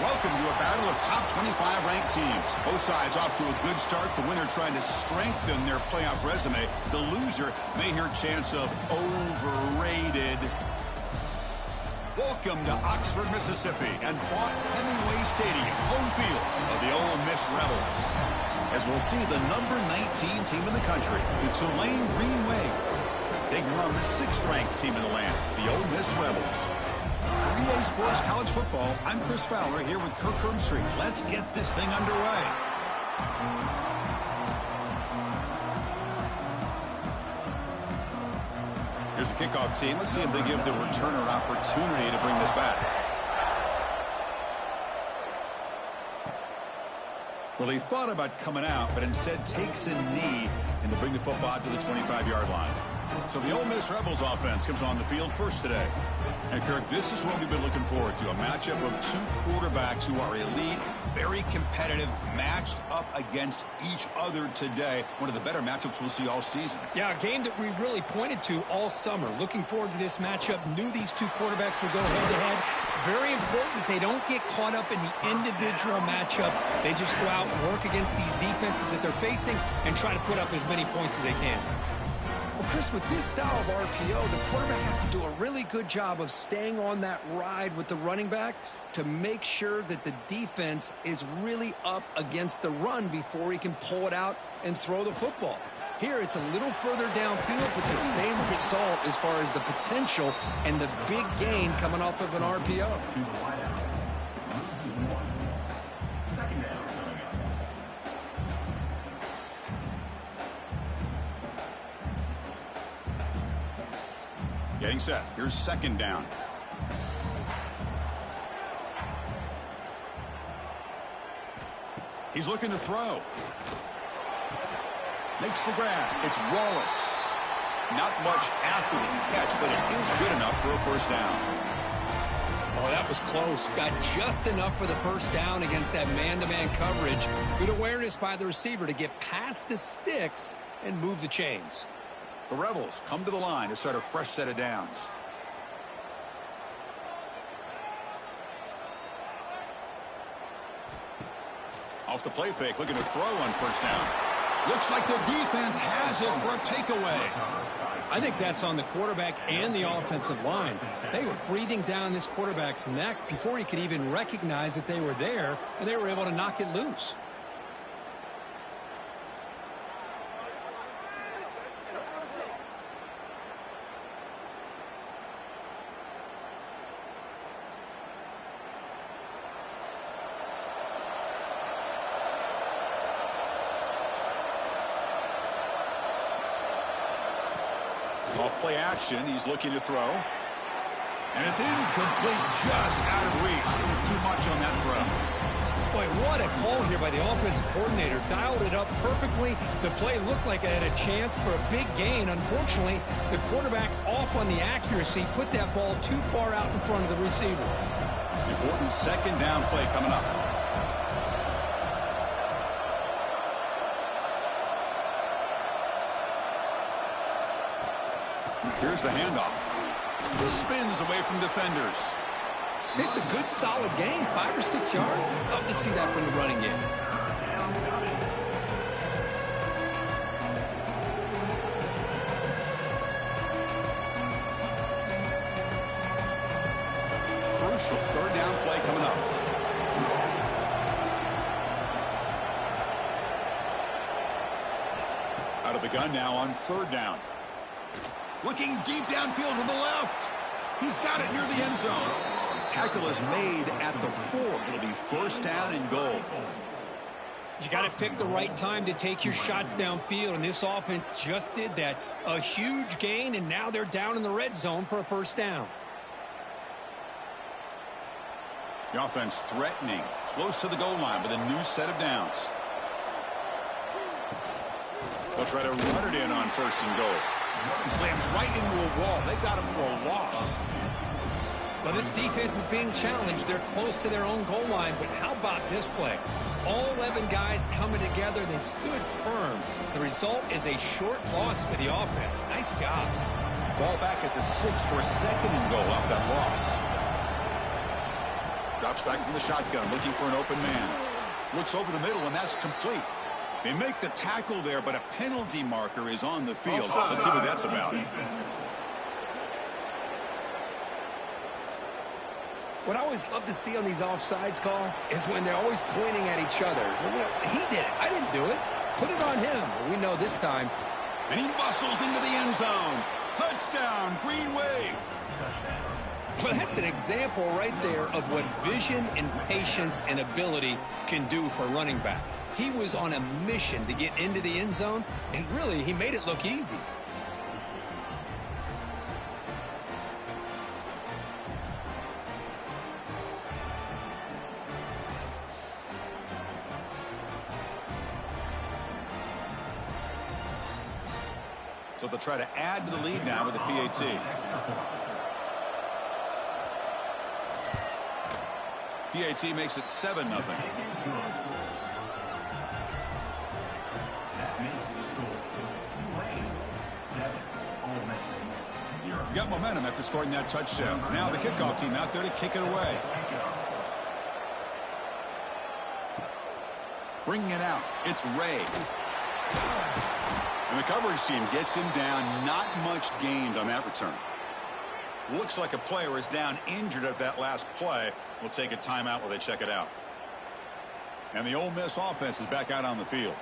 Welcome to a battle of top 25 ranked teams. Both sides off to a good start. The winner trying to strengthen their playoff resume. The loser may hear chants of overrated. Welcome to Oxford, Mississippi, and Fort Hemingway Stadium, home field of the Ole Miss Rebels. As we'll see the number 19 team in the country, the Tulane Green Wave, taking on the 6th-ranked team in the land, the Ole Miss Rebels. For EA Sports College Football, I'm Chris Fowler here with Kirk Herbstreit. Let's get this thing underway. Here's the kickoff team. Let's see if they give the returner opportunity to bring this back. Well, he thought about coming out, but instead takes a knee and to bring the football out to the 25-yard line. So the Ole Miss Rebels offense comes on the field first today. And, Kirk, this is what we've been looking forward to, a matchup of two quarterbacks who are elite, very competitive, matched up against each other today. One of the better matchups we'll see all season. Yeah, a game that we really pointed to all summer. Looking forward to this matchup. Knew these two quarterbacks would go head-to-head. Very important that they don't get caught up in the individual matchup. They just go out and work against these defenses that they're facing and try to put up as many points as they can. Well, Chris, with this style of RPO, the quarterback has to do a really good job of staying on that ride with the running back to make sure that the defense is really up against the run before he can pull it out and throw the football. Here, it's a little further downfield, but the same result as far as the potential and the big gain coming off of an RPO. Getting set. Here's 2nd down. He's looking to throw. Makes the grab. It's Wallace. Not much after the catch, but it is good enough for a 1st down. Oh, that was close. Got just enough for the 1st down against that man-to-man coverage. Good awareness by the receiver to get past the sticks and move the chains. The Rebels come to the line to start a fresh set of downs. Off the play fake, looking to throw on 1st down. Looks like the defense has it for a takeaway. I think that's on the quarterback and the offensive line. They were breathing down this quarterback's neck before he could even recognize that they were there, and they were able to knock it loose. Off-play action, he's looking to throw. And it's incomplete, just out of reach. A little too much on that throw. Boy, what a call here by the offensive coordinator. Dialed it up perfectly. The play looked like it had a chance for a big gain. Unfortunately, the quarterback off on the accuracy, put that ball too far out in front of the receiver. Important 2nd down play coming up. Here's the handoff. Spins away from defenders. This is a good, solid gain. 5 or 6 yards. Love to see that from the running game. Crucial 3rd down play coming up. Out of the gun now on 3rd down. Looking deep downfield to the left. He's got it near the end zone. Tackle is made at the 4. It'll be 1st down and goal. You got to pick the right time to take your shots downfield, and this offense just did that. A huge gain, and now they're down in the red zone for a 1st down. The offense threatening, close to the goal line with a new set of downs. They'll try to run it in on 1st and goal. He slams right into a wall. They got him for a loss. Well, this defense is being challenged. They're close to their own goal line, but how about this play? All 11 guys coming together. They stood firm. The result is a short loss for the offense. Nice job. Ball back at the 6 for a 2nd and goal off that loss. Drops back from the shotgun, looking for an open man. Looks over the middle, and that's complete. They make the tackle there, but a penalty marker is on the field. Let's see what that's about. What I always love to see on these offsides call is when they're always pointing at each other. He did it. I didn't do it. Put it on him. We know this time. And he muscles into the end zone. Touchdown, Green Wave. Well, that's an example right there of what vision and patience and ability can do for a running back. He was on a mission to get into the end zone, and really, he made it look easy. So they'll try to add to the lead now with the PAT. PAT makes it 7-0. Got momentum after scoring that touchdown. Now the kickoff team out there to kick it away. Bringing it out. It's Ray. And the coverage team gets him down. Not much gained on that return. Looks like a player is down injured at that last play. We'll take a timeout while they check it out. And the Ole Miss offense is back out on the field.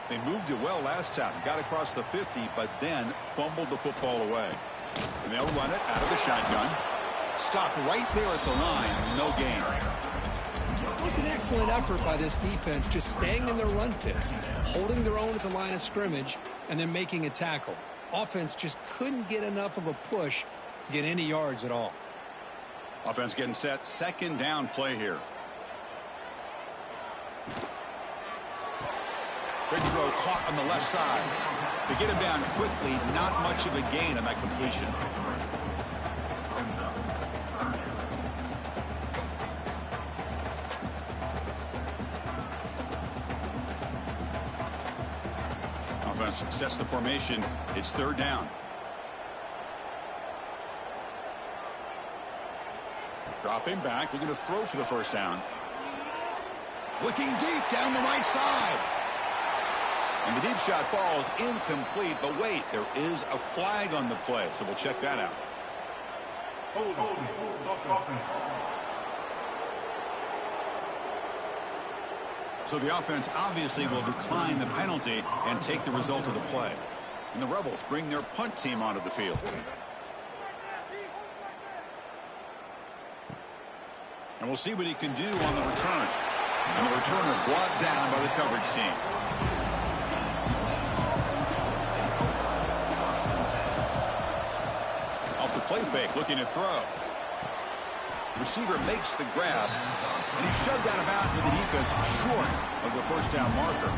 They moved it well last time. Got across the 50, but then fumbled the football away. And they'll run it out of the shotgun. Stopped right there at the line. No gain. It was an excellent effort by this defense, just staying in their run fits, holding their own at the line of scrimmage, and then making a tackle. Offense just couldn't get enough of a push to get any yards at all. Offense getting set. Second down play here. Big throw caught on the left side. They get him down quickly. Not much of a gain on that completion. Offense sets the formation. It's third down. Dropping back, looking to throw for the first down. Looking deep down the right side. And the deep shot falls incomplete, but wait, there is a flag on the play, so we'll check that out. So the offense obviously will decline the penalty and take the result of the play. And the Rebels bring their punt team onto the field. And we'll see what he can do on the return. And the returner brought down by the coverage team. Off the play fake, looking to throw. Receiver makes the grab, and he's shoved out of bounds with the defense short of the first down marker.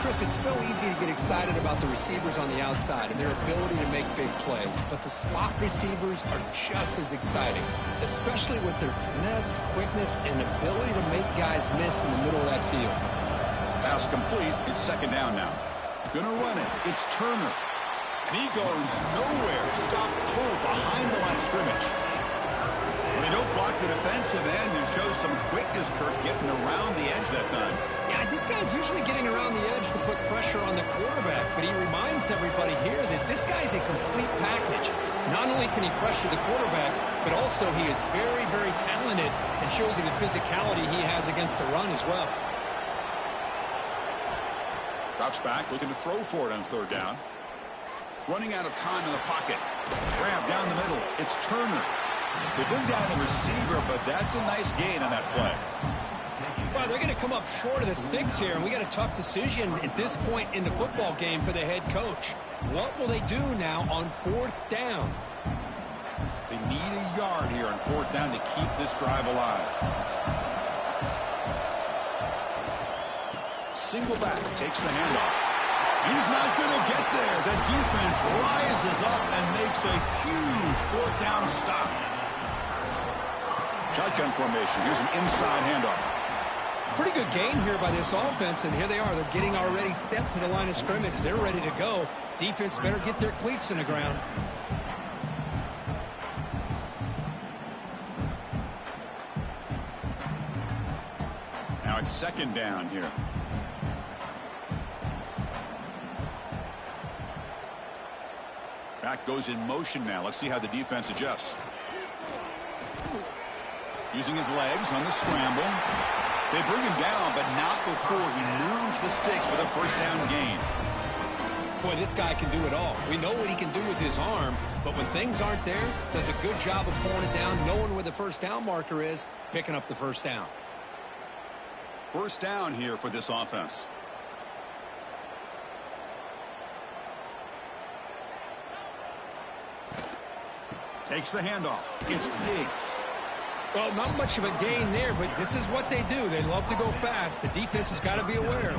Chris, it's so easy to get excited about the receivers on the outside and their ability to make big plays, but the slot receivers are just as exciting, especially with their finesse, quickness, and ability to make guys miss in the middle of that field. Pass complete. It's second down now. Gonna run it. It's Turner. And he goes nowhere. Stop pulled behind the line of scrimmage. Well, they don't block the defensive end and show some quickness, Kirk, getting around the edge that time. Yeah, this guy's usually getting around the edge to put pressure on the quarterback, but he reminds everybody here that this guy's a complete package. Not only can he pressure the quarterback, but also he is very, very talented and shows you the physicality he has against the run as well. Drops back, looking to throw for it on third down. Running out of time in the pocket. Grab down the middle. It's Turner. They bring down the receiver, but that's a nice gain on that play. Well, they're going to come up short of the sticks here, and we got a tough decision at this point in the football game for the head coach. What will they do now on fourth down? They need a yard here on fourth down to keep this drive alive. Single back, takes the handoff. He's not going to get there. The defense rises up and makes a huge fourth down stop. Shotgun formation. Here's an inside handoff. Pretty good gain here by this offense, and here they are. They're getting already set to the line of scrimmage. They're ready to go. Defense better get their cleats in the ground. on second down here. Back goes in motion now. Let's see how the defense adjusts. Using his legs on the scramble. They bring him down, but not before he moves the sticks for the first down gain. Boy, this guy can do it all. We know what he can do with his arm, but when things aren't there, does a good job of pulling it down, knowing where the first down marker is, picking up the first down. First down here for this offense. Takes the handoff. It's Diggs. Well, not much of a gain there, but this is what they do. They love to go fast. The defense has got to be aware.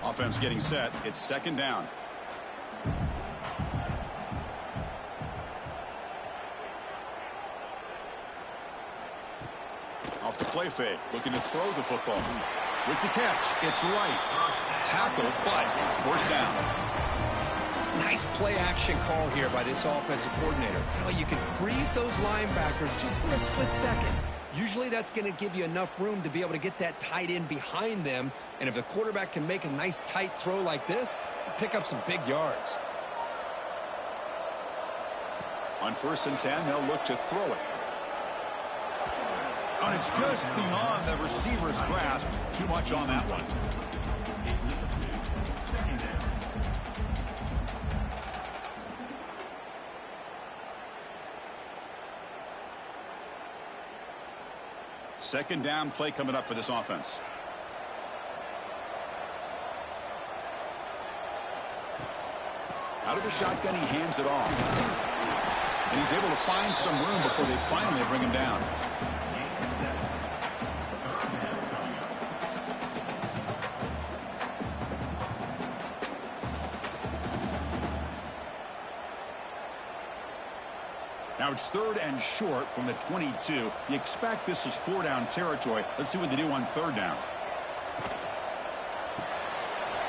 Offense getting set. It's second down. Off the play fake. Looking to throw the football. With the catch. It's right. Tackle, but first down. Nice play action call here by this offensive coordinator. You know, you can freeze those linebackers just for a split second. Usually that's going to give you enough room to be able to get that tight end behind them. And if the quarterback can make a nice tight throw like this, pick up some big yards. On 1st and 10, they'll look to throw it. And it's just beyond the receiver's grasp. Too much on that one. Second down play coming up for this offense. Out of the shotgun, he hands it off. And he's able to find some room before they finally bring him down. Now it's 3rd and short from the 22. You expect this is 4-down territory. Let's see what they do on 3rd down.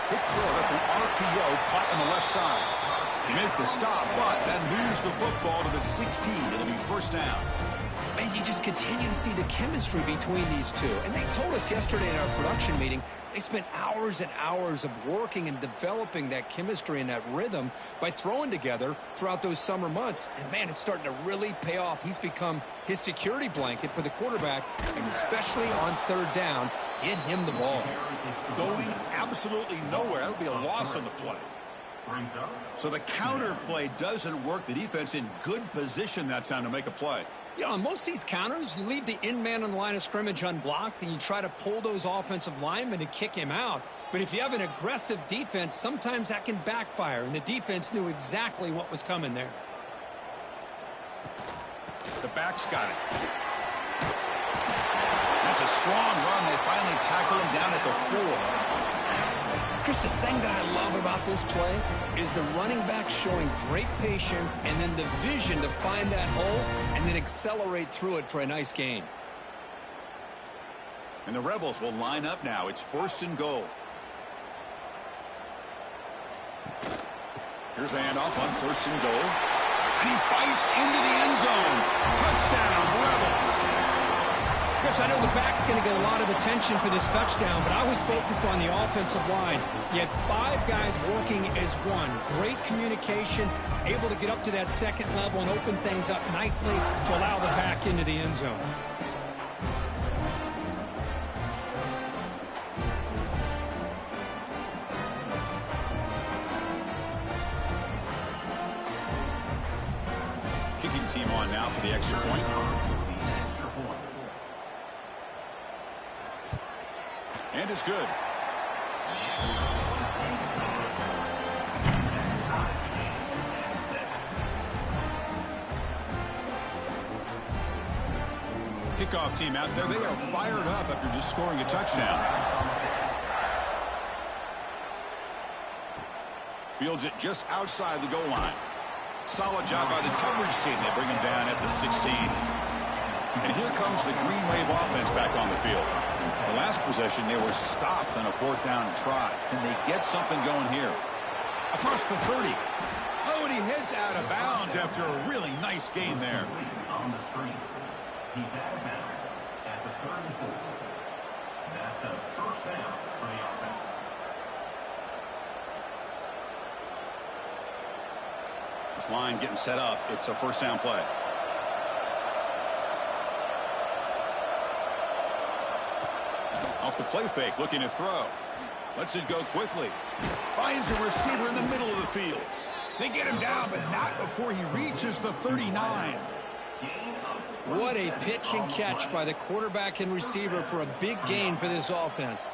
Quick throw. That's an RPO caught on the left side. They make the stop, but then lose the football to the 16. It'll be first down. And you just continue to see the chemistry between these two. And they told us yesterday in our production meeting, they spent hours and hours of working and developing that chemistry and that rhythm by throwing together throughout those summer months. And, man, it's starting to really pay off. He's become his security blanket for the quarterback, and especially on 3rd down, get him the ball. Going absolutely nowhere. That'll be a loss on the play. So the counter play doesn't work. The defense in good position that time to make a play. You know, on most of these counters, you leave the in man on the line of scrimmage unblocked, and you try to pull those offensive linemen to kick him out. But if you have an aggressive defense, sometimes that can backfire, and the defense knew exactly what was coming there. The back's got it. That's a strong run. They finally tackle him down at the 4. Chris, the thing that I love about this play is the running back showing great patience and then the vision to find that hole and then accelerate through it for a nice gain. And the Rebels will line up now. It's 1st and goal. Here's the handoff on 1st and goal. And he fights into the end zone. Touchdown, Rebels. Chris, I know the back's going to get a lot of attention for this touchdown, but I was focused on the offensive line. You had 5 guys working as one. Great communication, able to get up to that 2nd level and open things up nicely to allow the back into the end zone. Kicking team on now for the extra point. And it's good. Kickoff team out there. They are fired up after just scoring a touchdown. Fields it just outside the goal line. Solid job by the coverage team. They bring him down at the 16. And here comes the Green Wave offense back on the field. The last possession, they were stopped on a 4th down try. Can they get something going here? Across the 30. Oh, and he heads out of bounds after a really nice gain there. On the screen. He's out of bounds at the 3rd and 4. That's a first down for the offense. This line getting set up. It's a first down play. Off the play fake, looking to throw. Lets it go quickly. Finds a receiver in the middle of the field. They get him down, but not before he reaches the 39. What a pitch and catch by the quarterback and receiver for a big gain for this offense.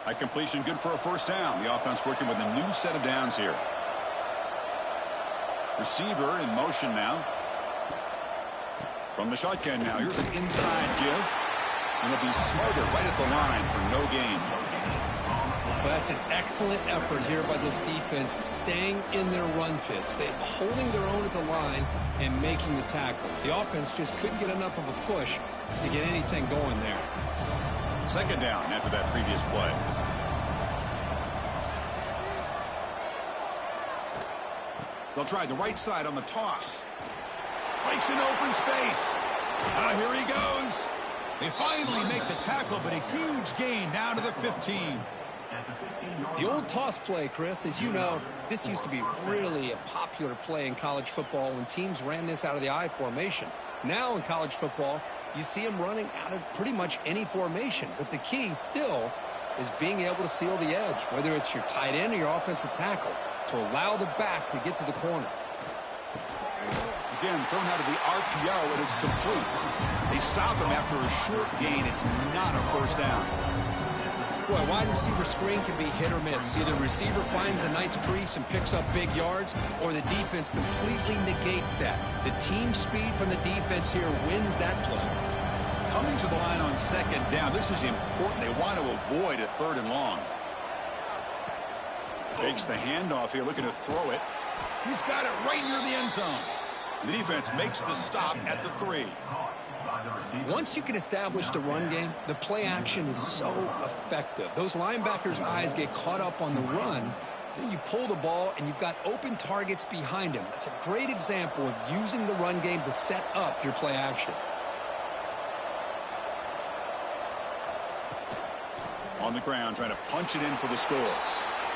That completion good for a first down. The offense working with a new set of downs here. Receiver in motion now. From the shotgun now, here's an inside give. And it'll be Smarter right at the line for no gain. Well, that's an excellent effort here by this defense, staying in their run fit, holding their own at the line and making the tackle. The offense just couldn't get enough of a push to get anything going there. Second down after that previous play. They'll try the right side on the toss. Breaks in open space. Here he goes. They finally make the tackle, but a huge gain down to the 15. The old toss play, Chris, as you know, this used to be really a popular play in college football when teams ran this out of the I formation. Now in college football, you see them running out of pretty much any formation. But the key still is being able to seal the edge, whether it's your tight end or your offensive tackle, to allow the back to get to the corner. Again, thrown out of the RPO, and it's complete. They stop him after a short gain. It's not a first down. Boy, wide receiver screen can be hit or miss. Either receiver finds a nice crease and picks up big yards, or the defense completely negates that. The team speed from the defense here wins that play. Coming to the line on second down, this is important. They want to avoid a 3rd and long. Takes the handoff here, looking to throw it. He's got it right near the end zone. The defense makes the stop at the 3. Once you can establish the run game, the play action is so effective. Those linebackers' eyes get caught up on the run. Then you pull the ball, and you've got open targets behind him. That's a great example of using the run game to set up your play action. On the ground, trying to punch it in for the score.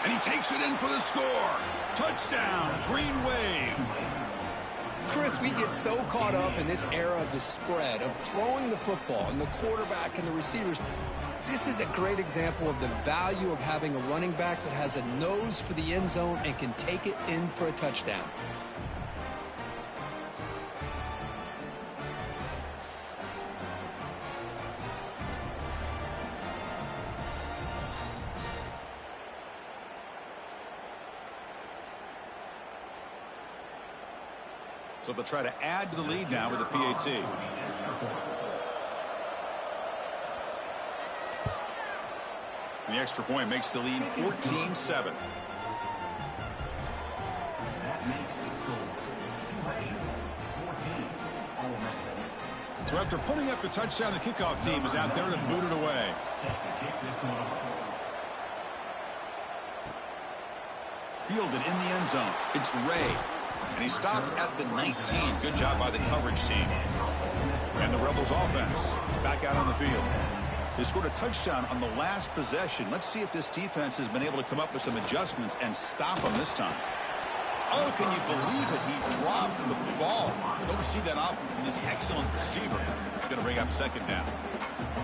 And he takes it in for the score. Touchdown, Green Wave. Chris, we get so caught up in this era of the spread, of throwing the football, and the quarterback and the receivers. This is a great example of the value of having a running back that has a nose for the end zone and can take it in for a touchdown. So they'll try to add to the lead now with a PAT. The extra point makes the lead 14-7. So after putting up a touchdown, the kickoff team is out there to boot it away. Fielded in the end zone. It's Ray. And he stopped at the 19. Good job by the coverage team. And the Rebels offense back out on the field. They scored a touchdown on the last possession. Let's see if this defense has been able to come up with some adjustments and stop them this time. Oh, can you believe it? He dropped the ball. Don't see that often from this excellent receiver. He's going to bring up second down.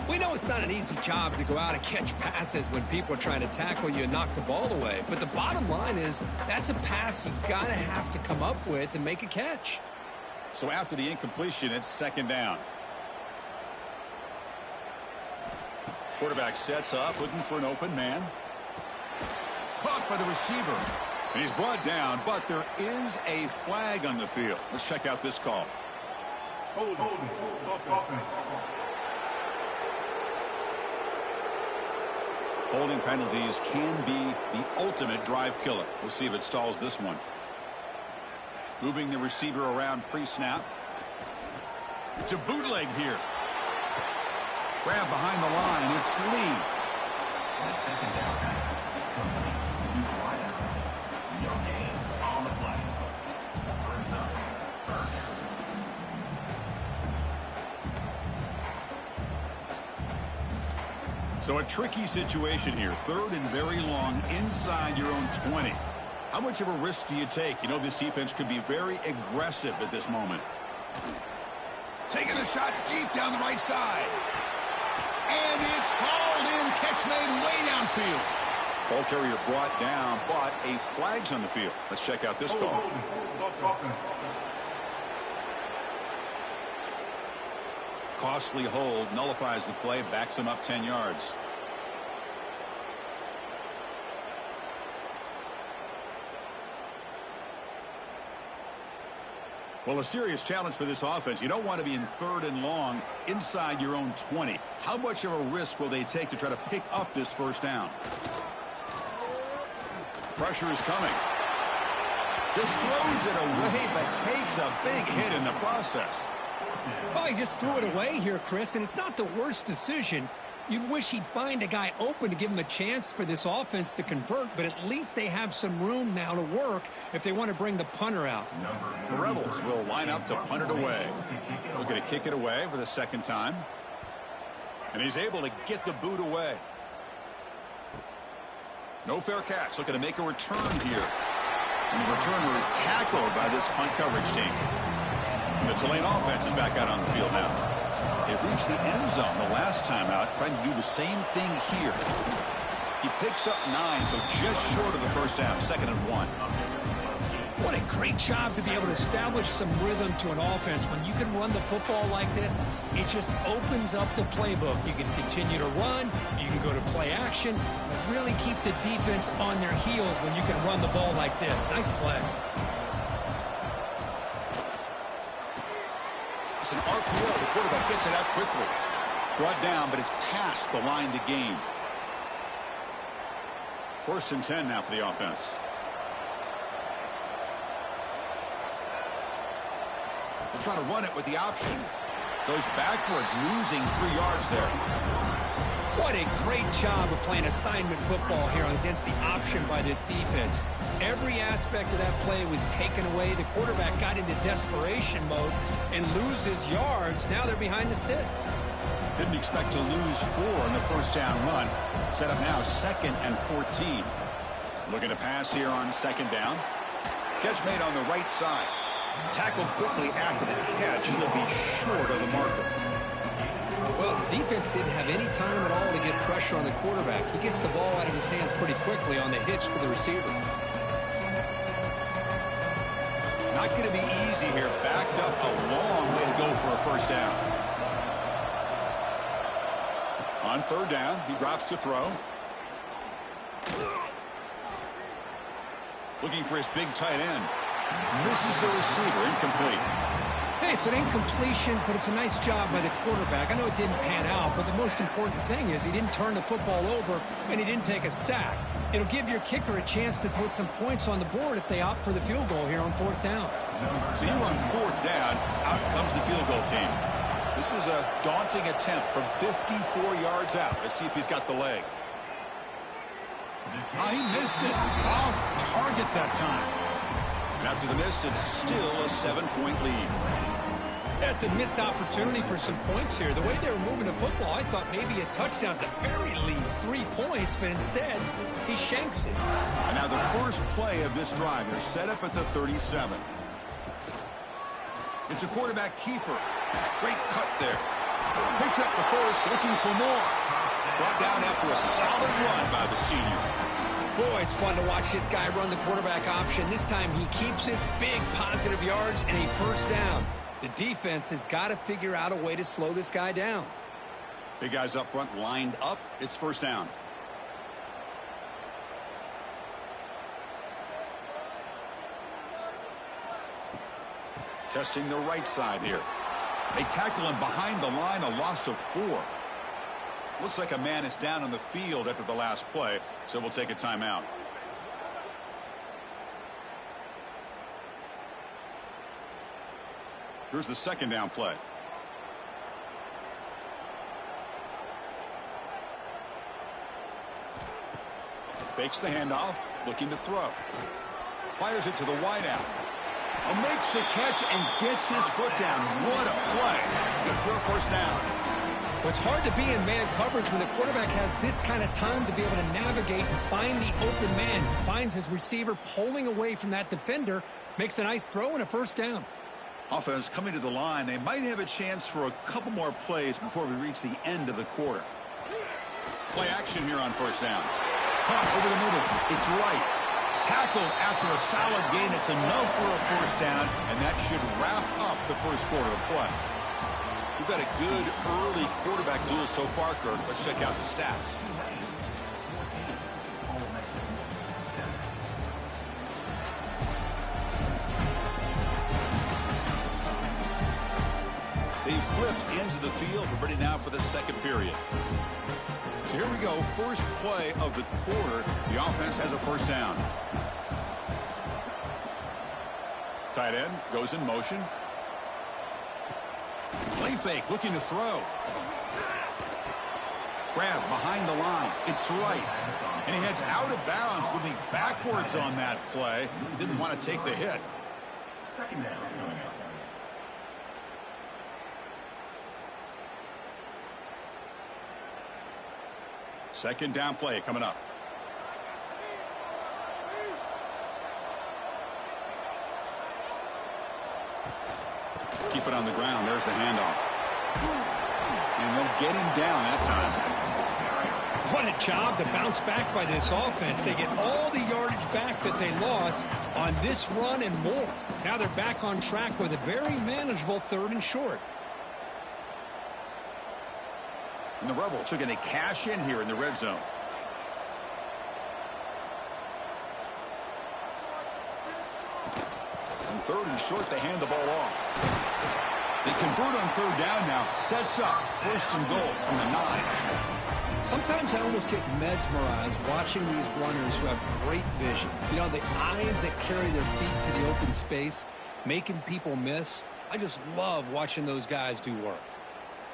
We know it's not an easy job to go out and catch passes when people are trying to tackle you and knock the ball away. But the bottom line is that's a pass you got to have to come up with and make a catch. So after the incompletion, it's second down. Quarterback sets up, looking for an open man. Caught by the receiver. And he's brought down, but there is a flag on the field. Let's check out this call. Holding penalties can be the ultimate drive killer. We'll see if it stalls this one. Moving the receiver around pre-snap. To bootleg here. Grab behind the line. It's Lee. The second down pass complete to the wideout. No gain on the play. Brings up third down. So a tricky situation here. Third and very long inside your own 20. How much of a risk do you take? You know, this defense could be very aggressive at this moment. Taking a shot deep down the right side. And it's hauled in. Catch made way downfield. Ball carrier brought down, but a flag's on the field. Let's check out this call. Costly hold, nullifies the play, backs him up 10 yards. Well, a serious challenge for this offense. You don't want to be in third and long inside your own 20. How much of a risk will they take to try to pick up this first down? Pressure is coming. Just throws it away, but takes a big hit in the process. Well, he just threw it away here, Chris, and it's not the worst decision. You'd wish he'd find a guy open to give him a chance for this offense to convert, but at least they have some room now to work if they want to bring the punter out. The Rebels will line up to punt it away. Looking to kick it away for the second time. And he's able to get the boot away. No fair catch. Looking to make a return here. And the returner is tackled by this punt coverage team. And the Tulane offense is back out on the field now. They reached the end zone the last time out, trying to do the same thing here. He picks up 9, so just short of the first down, 2nd and 1. What a great job to be able to establish some rhythm to an offense. When you can run the football like this, it just opens up the playbook. You can continue to run, you can go to play action, but really keep the defense on their heels when you can run the ball like this. Nice play. It's an RPO. The quarterback gets it out quickly. Brought down, but it's past the line to gain. 1st and 10 now for the offense. They'll try to run it with the option. Goes backwards, losing 3 yards there. What a great job of playing assignment football here against the option by this defense. Every aspect of that play was taken away. The quarterback got into desperation mode and loses yards. Now they're behind the sticks. Didn't expect to lose 4 in the first down run. Set up now 2nd and 14. Looking to pass here on 2nd down. Catch made on the right side. Tackled quickly after the catch. He'll be short of the marker. Well, the defense didn't have any time at all to get pressure on the quarterback. He gets the ball out of his hands pretty quickly on the hitch to the receiver. Not going to be easy here. Backed up a long way to go for a first down. On 3rd down, he drops to throw. Looking for his big tight end. Misses the receiver. Incomplete. Hey, it's an incompletion, but it's a nice job by the quarterback. I know it didn't pan out, but the most important thing is he didn't turn the football over and he didn't take a sack. It'll give your kicker a chance to put some points on the board if they opt for the field goal here on 4th down. So here on 4th down, out comes the field goal team. This is a daunting attempt from 54 yards out. Let's see if he's got the leg. He missed it. Off target that time. And after the miss, it's still a 7-point lead. That's a missed opportunity for some points here. The way they were moving the football, I thought maybe a touchdown, at the very least 3 points, but instead, he shanks it. And now the first play of this drive, they're set up at the 37. It's a quarterback keeper. Great cut there. Picks up the first, looking for more. Brought down after a solid run by the senior. Boy, it's fun to watch this guy run the quarterback option. This time he keeps it, big positive yards, and a first down. The defense has got to figure out a way to slow this guy down. Big guys up front lined up. It's first down. Testing the right side here. They tackle him behind the line, a loss of 4. Looks like a man is down on the field after the last play, so we'll take a timeout. Here's the 2nd down play. Fakes the handoff, looking to throw. Fires it to the wideout. Makes the catch and gets his foot down. What a play. Good for a first down. Well, it's hard to be in man coverage when the quarterback has this kind of time to be able to navigate and find the open man. He finds his receiver pulling away from that defender, makes a nice throw and a first down. Offense coming to the line. They might have a chance for a couple more plays before we reach the end of the quarter. Play action here on first down. Caught over the middle. It's right. Tackled after a solid gain. It's enough for a first down, and that should wrap up the first quarter of play. We've had a good early quarterback duel so far, Kirk. Let's check out the stats. They flipped ends of the field. We're ready now for the second period. So here we go. First play of the quarter. The offense has a first down. Tight end goes in motion. Play fake, looking to throw. Grab behind the line. It's right. And he heads out of bounds, moving backwards on that play. Didn't want to take the hit. Second down coming up. Second down play coming up. Keep it on the ground. There's the handoff. And they'll get him down that time. What a job to bounce back by this offense. They get all the yardage back that they lost on this run and more. Now they're back on track with a very manageable 3rd and short. And the Rebels are going to cash in here in the red zone. On 3rd and short, they hand the ball off. They convert on 3rd down now. Sets up 1st and goal from the 9. Sometimes I almost get mesmerized watching these runners who have great vision. You know, the eyes that carry their feet to the open space, making people miss. I just love watching those guys do work.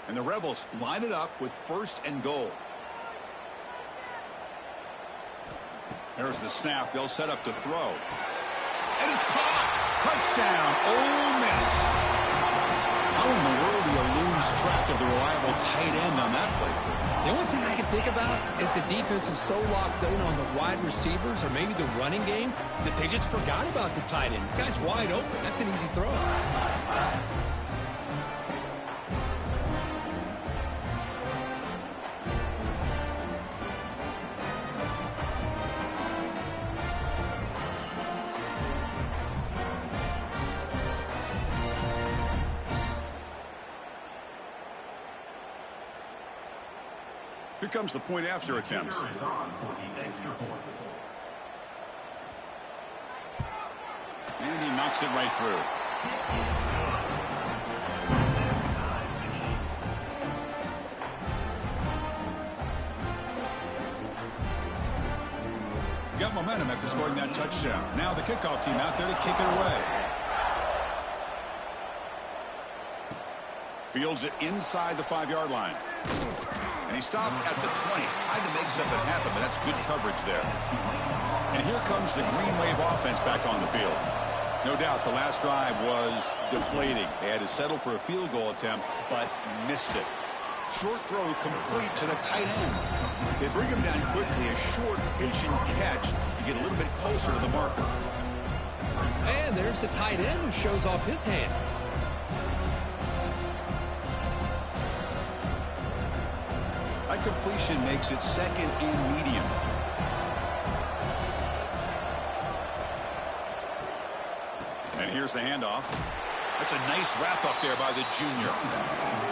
And the Rebels line it up with 1st and goal. There's the snap. They'll set up to throw. And it's caught. Touchdown, Ole Miss. How in the world do you lose track of the reliable tight end on that play? The only thing I can think about is the defense is so locked in on the wide receivers or maybe the running game that they just forgot about the tight end. The guy's wide open. That's an easy throw. Here comes the point after attempt. And he knocks it right through. Got momentum after scoring that touchdown. Now the kickoff team out there to kick it away. Fields it inside the 5-yard line. And he stopped at the 20. Tried to make something happen, but that's good coverage there. And here comes the Green Wave offense back on the field. No doubt the last drive was deflating. They had to settle for a field goal attempt, but missed it. Short throw complete to the tight end. They bring him down quickly. A short pitch and catch to get a little bit closer to the marker. And there's the tight end who shows off his hands. That completion makes it 2nd and medium. And here's the handoff. That's a nice wrap up there by the junior.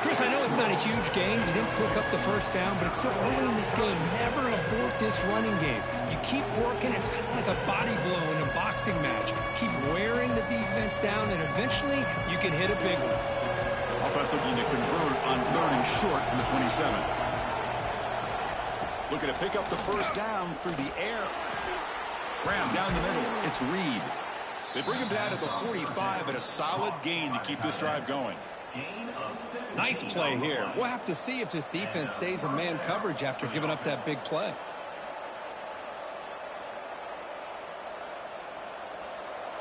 Chris, I know it's not a huge game. You didn't pick up the first down, but it's still early in this game. Never abort this running game. You keep working. It's kind of like a body blow in a boxing match. Keep wearing the defense down, and eventually you can hit a big one. Offense looking to convert on 3rd and short from the 27. Looking to pick up the first down through the air. Graham down the middle. It's Reed. They bring him down at the 45, but a solid gain to keep this drive going. Nice play here. We'll have to see if this defense stays in man coverage after giving up that big play.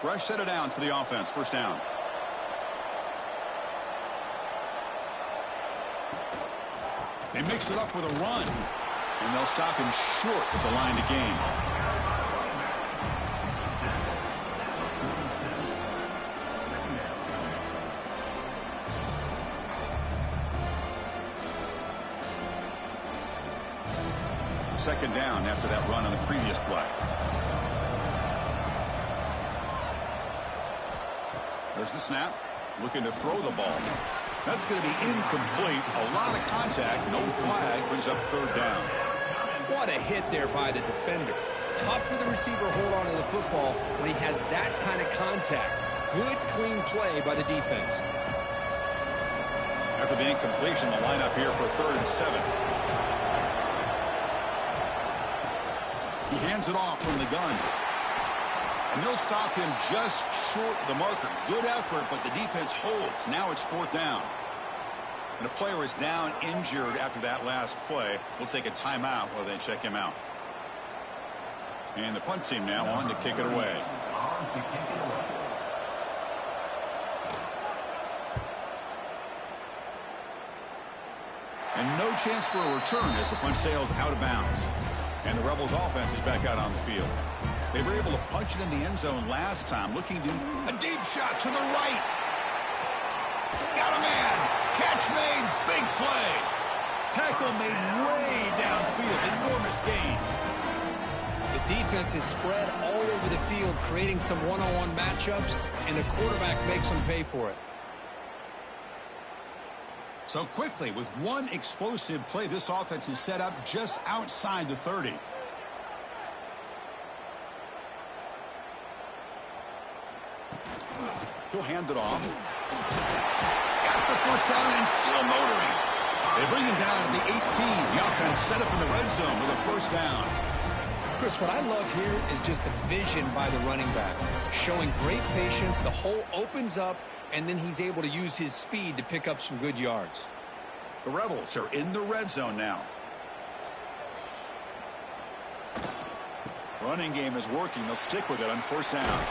fresh set of downs for the offense. First down. They mix it up with a run, and they'll stop him short at the line to gain. Second down after that run on the previous play. There's the snap. Looking to throw the ball. That's going to be incomplete. A lot of contact. No flag. Brings up third down. What a hit there by the defender. Tough for the receiver to hold on to the football when he has that kind of contact. Good, clean play by the defense. After the incompletion, the lineup here for 3rd and 7. He hands it off from the gun. And they'll stop him just short of the marker. Good effort, but the defense holds. Now it's 4th down. And a player is down injured after that last play. We'll take a timeout while they check him out. And the punt team now on to kick it away. And no chance for a return as the punt sails out of bounds. And the Rebels offense is back out on the field. They were able to punch it in the end zone last time, looking to a deep shot to the right. Got a man. Catch made. Big play. Tackle made way downfield. Enormous gain. The defense is spread all over the field, creating some one-on-one matchups, and the quarterback makes them pay for it. So quickly, with one explosive play, this offense is set up just outside the 30. He'll hand it off. Got the first down and still motoring. They bring him down at the 18. The offense set up in the red zone with a first down. Chris, what I love here is just the vision by the running back. Showing great patience, the hole opens up, and then he's able to use his speed to pick up some good yards. The Rebels are in the red zone now. Running game is working. They'll stick with it on first down.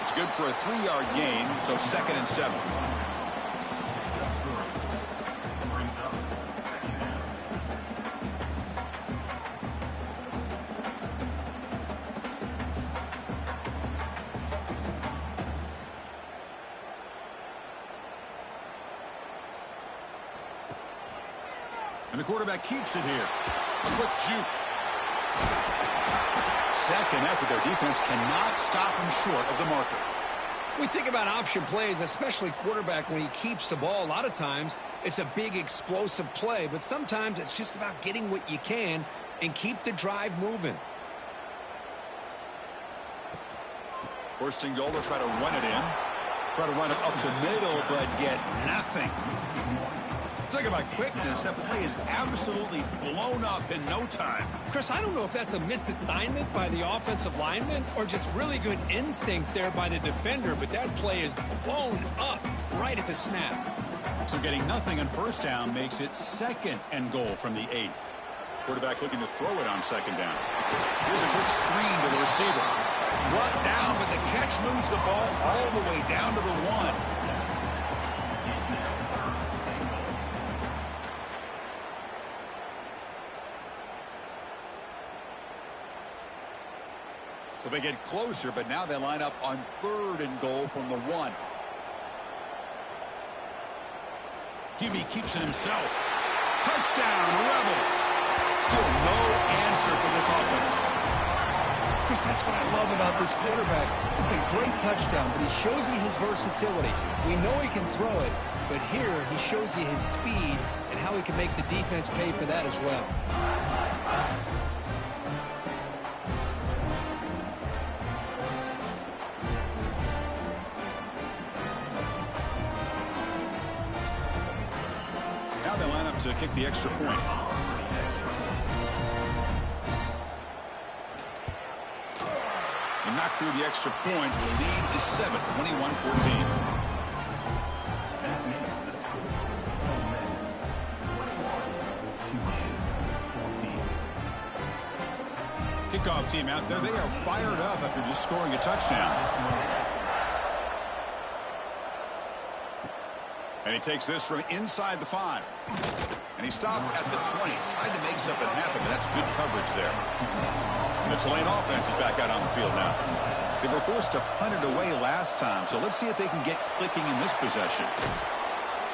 It's good for a 3-yard gain, so 2nd and 7. And the quarterback keeps it here. A quick juke. Second effort. Their defense cannot stop him short of the marker. We think about option plays, especially quarterback when he keeps the ball. A lot of times it's a big explosive play, but sometimes it's just about getting what you can and keep the drive moving. First and goal, they'll try to run it in. Try to run it up the middle, but get nothing. Talk about quickness. That play is absolutely blown up in no time. Chris, I don't know if that's a misassignment by the offensive lineman or just really good instincts there by the defender, but that play is blown up right at the snap. So getting nothing on first down makes it 2nd and goal from the 8. Quarterback looking to throw it on 2nd down. Here's a quick screen to the receiver. Brought down, but the catch moves the ball all the way down to the 1. So they get closer, but now they line up on 3rd and goal from the 1. Hubie keeps it himself. Touchdown, Rebels. Still no answer for this offense. Chris, that's what I love about this quarterback. It's a great touchdown, but he shows you his versatility. We know he can throw it, but here he shows you his speed and how he can make the defense pay for that as well. Now they line up to kick the extra point. And knock through the extra point. The lead is 7, 21-14. kickoff team out there, they are fired up after just scoring a touchdown. And he takes this from inside the 5. And he stopped at the 20. Tried to make something happen, but that's good coverage there. And the Tulane offense is back out on the field now. They were forced to punt it away last time, so let's see if they can get clicking in this possession.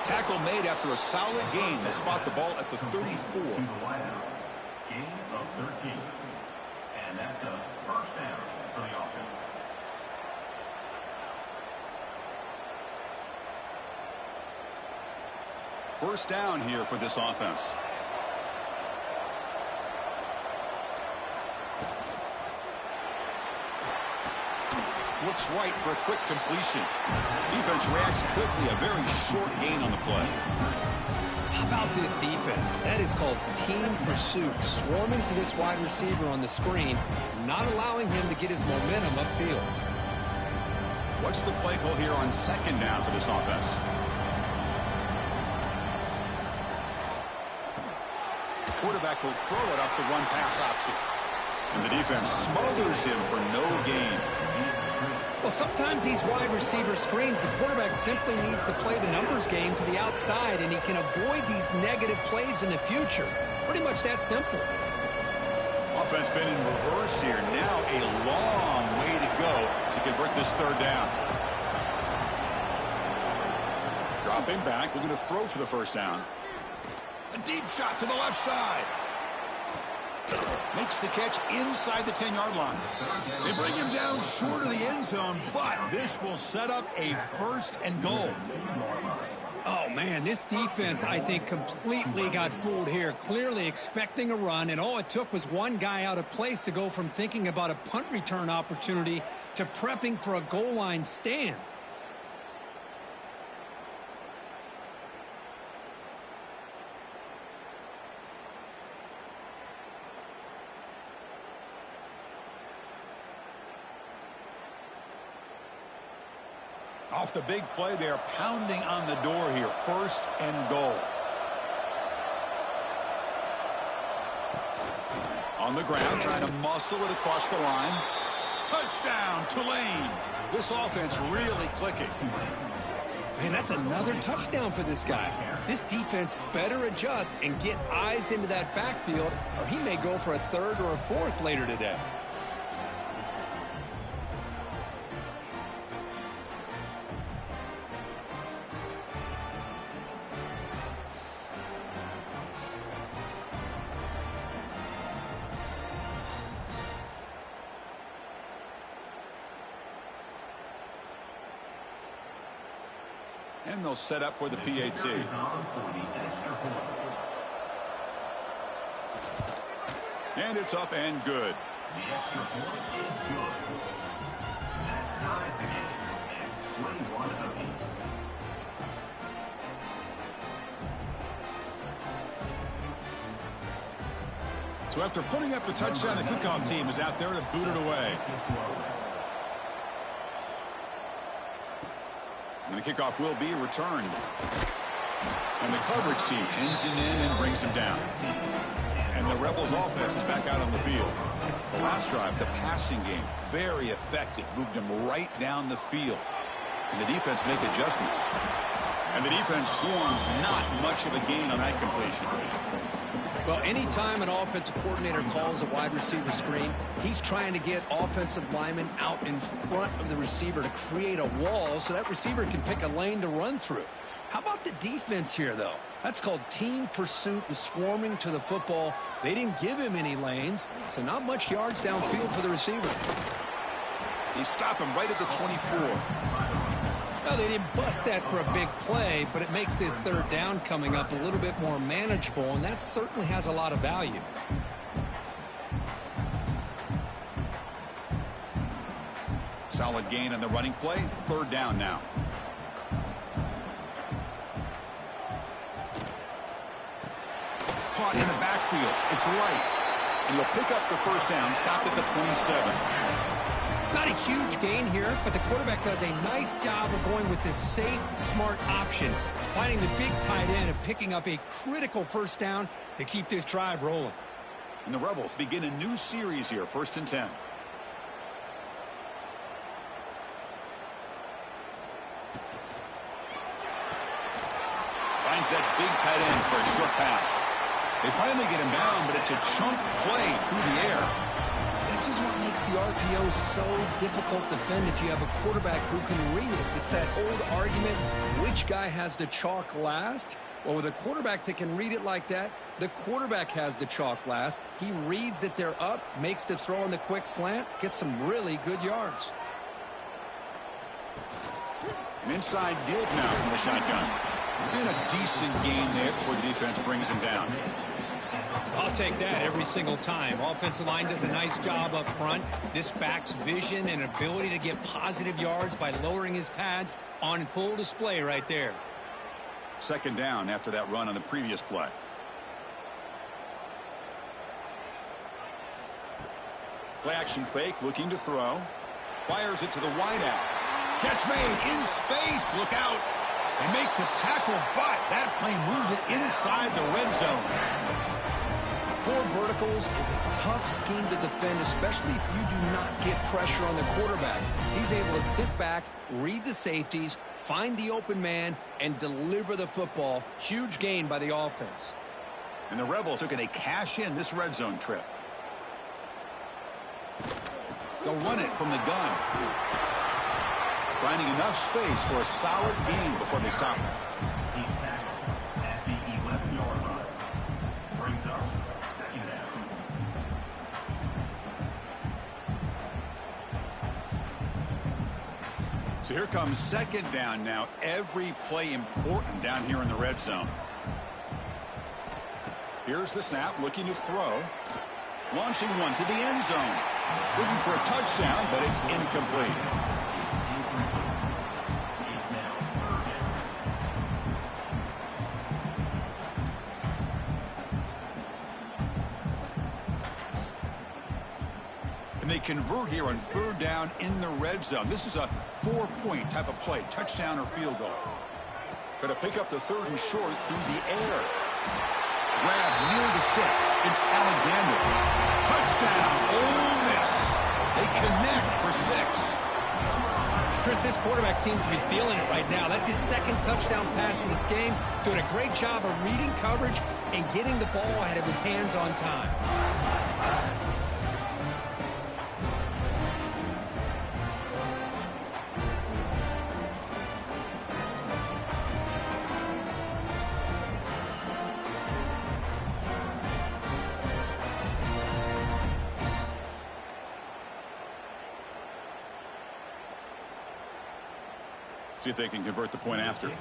Tackle made after a solid gain. They spot the ball at the 34. Gain of 13. And that's a first down for the offense. First down here for this offense. Looks right for a quick completion. Defense reacts quickly. A very short gain on the play. How about this defense? That is called team pursuit. Swarming to this wide receiver on the screen, not allowing him to get his momentum upfield. What's the play call here on second down for this offense? The quarterback will throw it off the run-pass option. And the defense smothers him for no gain. Well, sometimes these wide receiver screens, the quarterback simply needs to play the numbers game to the outside, and he can avoid these negative plays in the future. Pretty much that simple. Offense been in reverse here. Now a long way to go to convert this third down. Dropping back, looking to throw for the first down. A deep shot to the left side. Makes the catch inside the 10-yard line. They bring him down short of the end zone, but this will set up a first and goal. Oh, man, this defense, I think, completely got fooled here. Clearly expecting a run, and all it took was one guy out of place to go from thinking about a punt return opportunity to prepping for a goal line stand. Off the big play, they are pounding on the door here. First and goal. On the ground, trying to muscle it across the line. Touchdown, Tulane. This offense really clicking. Man, that's another touchdown for this guy. This defense better adjust and get eyes into that backfield, or he may go for a third or a fourth later today. And they'll set up for the PAT. And it's up and good. The extra point is good. That ties the game at 21 apiece. So after putting up the touchdown, the kickoff team is out there to boot it away. And the kickoff will be returned. And the coverage team pins him in and brings him down. And the Rebels offense is back out on the field. The last drive, the passing game, very effective. Moved him right down the field. And the defense make adjustments. And the defense swarms, not much of a gain on that completion. Well, anytime an offensive coordinator calls a wide receiver screen, he's trying to get offensive linemen out in front of the receiver to create a wall so that receiver can pick a lane to run through. How about the defense here, though? That's called team pursuit and swarming to the football. They didn't give him any lanes, so not much yards downfield for the receiver. They stop him right at the 24. Well, they didn't bust that for a big play, but it makes this third down coming up a little bit more manageable, and that certainly has a lot of value. Solid gain on the running play. Third down now. Caught in the backfield. It's right. And he'll pick up the first down. Stopped at the 27. Not a huge gain here, but the quarterback does a nice job of going with this safe, smart option, finding the big tight end and picking up a critical first down to keep this drive rolling. And the Rebels begin a new series here, 1st and 10. Finds that big tight end for a short pass. They finally get him down, but it's a chunk play through the air. This is what makes the RPO so difficult to defend if you have a quarterback who can read it. It's that old argument, which guy has the chalk last? Well, with a quarterback that can read it like that, the quarterback has the chalk last. He reads that they're up, makes the throw on the quick slant, gets some really good yards. An inside deal now from the shotgun. And a decent gain there before the defense brings him down. I'll take that every single time. Offensive line does a nice job up front. This back's vision and ability to get positive yards by lowering his pads on full display right there. 2nd down after that run on the previous play. Play action fake, looking to throw. Fires it to the wideout. Catch made in space. Look out. They make the tackle, but that play moves it inside the red zone. 4 verticals is a tough scheme to defend, especially if you do not get pressure on the quarterback. He's able to sit back, read the safeties, find the open man, and deliver the football. Huge gain by the offense. And the Rebels are going to cash in this red zone trip. They'll run it from the gun. Finding enough space for a solid gain before they stop him. He's tackled at the 11-yard line. Brings up 2nd down. So here comes 2nd down now. Every play important down here in the red zone. Here's the snap, looking to throw. Launching one to the end zone. Looking for a touchdown, but it's incomplete. And they convert here on 3rd down in the red zone. This is a 4-point type of play, touchdown or field goal. Going to pick up the 3rd and short through the air. Grab near the sticks. It's Alexander. Touchdown, Ole Miss. They connect for 6. Chris, this quarterback seems to be feeling it right now. That's his 2nd touchdown pass in this game. Doing a great job of reading coverage and getting the ball out of his hands on time. See if they can convert the point after.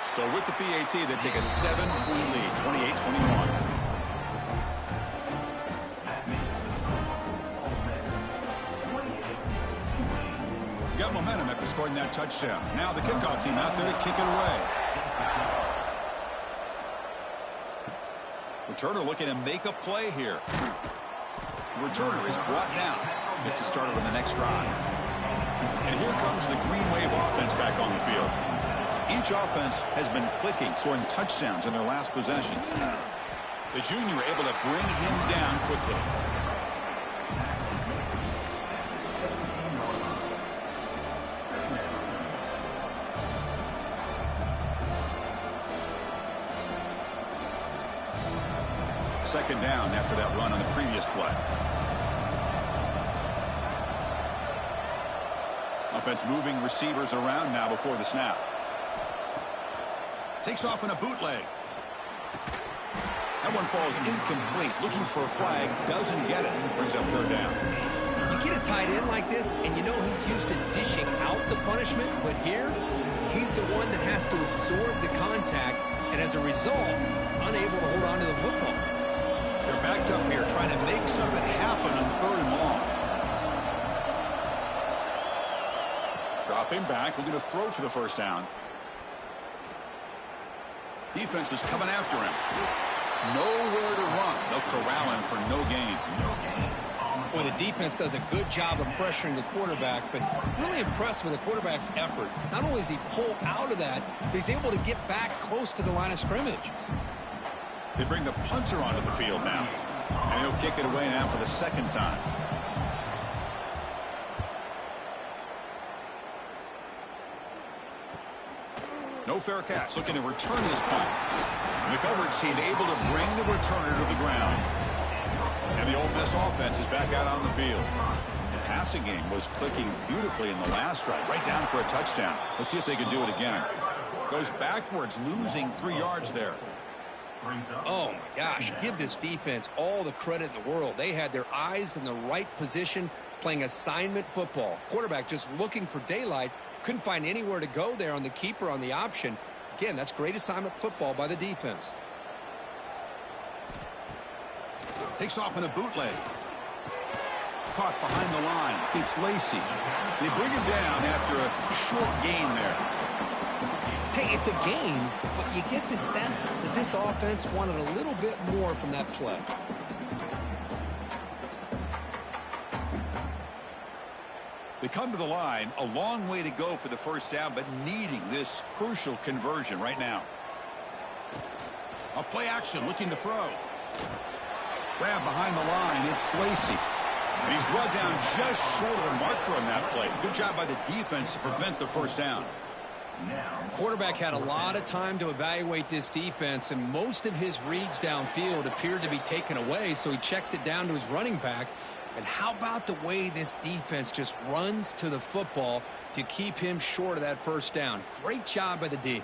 So with the PAT, they take a 7-point lead, 28-21. Got momentum after scoring that touchdown. Now the kickoff team out there to kick it away. Returner looking to make a play here. Returner is brought down. Gets it started on the next drive. And here comes the Green Wave offense back on the field. Each offense has been clicking, scoring touchdowns in their last possessions. The junior able to bring him down quickly. Second down after that run on the previous play. Offense moving receivers around now before the snap. Takes off in a bootleg. That one falls incomplete. Looking for a flag. Doesn't get it. Brings up 3rd down. You get a tight end like this, and you know he's used to dishing out the punishment, but here, he's the one that has to absorb the contact, and as a result, he's unable to hold on to the football. They're backed up here trying to make something happen on 3rd and long. Dropping back, looking to throw for the 1st down. Defense is coming after him. Nowhere to run. They'll corral him for no gain. No gain on the Well, the defense does a good job of pressuring the quarterback, but really impressed with the quarterback's effort. Not only does he pull out of that, but he's able to get back close to the line of scrimmage. They bring the punter onto the field now. And he'll kick it away now for the second time. No fair catch. Looking to return this punt. And the coverage team able to bring the returner to the ground. And the Ole Miss offense is back out on the field. The passing game was clicking beautifully in the last drive. Right down for a touchdown. Let's see if they can do it again. Goes backwards, losing 3 yards there. Oh, my gosh. Give this defense all the credit in the world. They had their eyes in the right position, playing assignment football. Quarterback just looking for daylight. Couldn't find anywhere to go there on the keeper on the option. Again, that's great assignment football by the defense. Takes off in a bootleg. Caught behind the line. It's Lacey. They bring him down after a short gain there. Hey, it's a game, but you get the sense that this offense wanted a little bit more from that play. They come to the line, a long way to go for the first down, but needing this crucial conversion right now. A play action, looking to throw. Grab behind the line, it's Lacey. And he's brought down just short of the marker on that play. Good job by the defense to prevent the first down. Quarterback had a lot of time to evaluate this defense, and most of his reads downfield appeared to be taken away, so he checks it down to his running back. And how about the way this defense just runs to the football to keep him short of that first down? Great job by the D.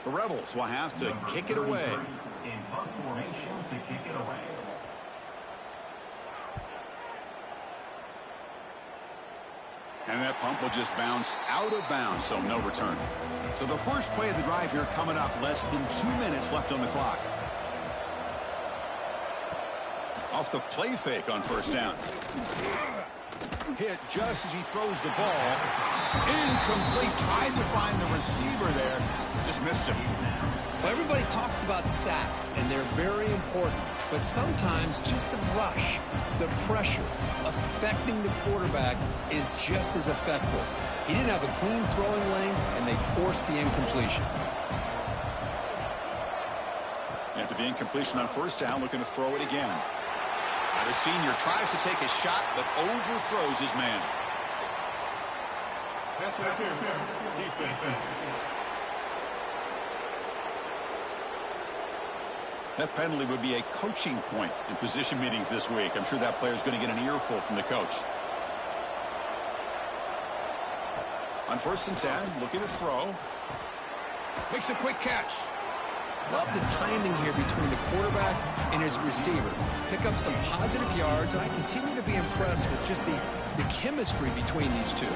The Rebels will have to kick it away. In punt formation to kick it away. And that pump will just bounce out of bounds, so no return. So the first play of the drive here coming up, less than 2 minutes left on the clock. Off the play fake on first down. Hit just as he throws the ball. Incomplete. Tried to find the receiver there. Just missed him. Well, everybody talks about sacks, and they're very important. But sometimes just the rush, the pressure, affecting the quarterback is just as effective. He didn't have a clean throwing lane, and they forced the incompletion. After the incompletion on first down, looking to throw it again. Now the senior tries to take a shot, but overthrows his man. That's what defense. That penalty would be a coaching point in position meetings this week. I'm sure that player is going to get an earful from the coach. On 1st and 10, looking to throw. Makes a quick catch. Love the timing here between the quarterback and his receiver. Pick up some positive yards, and I continue to be impressed with just the chemistry between these two.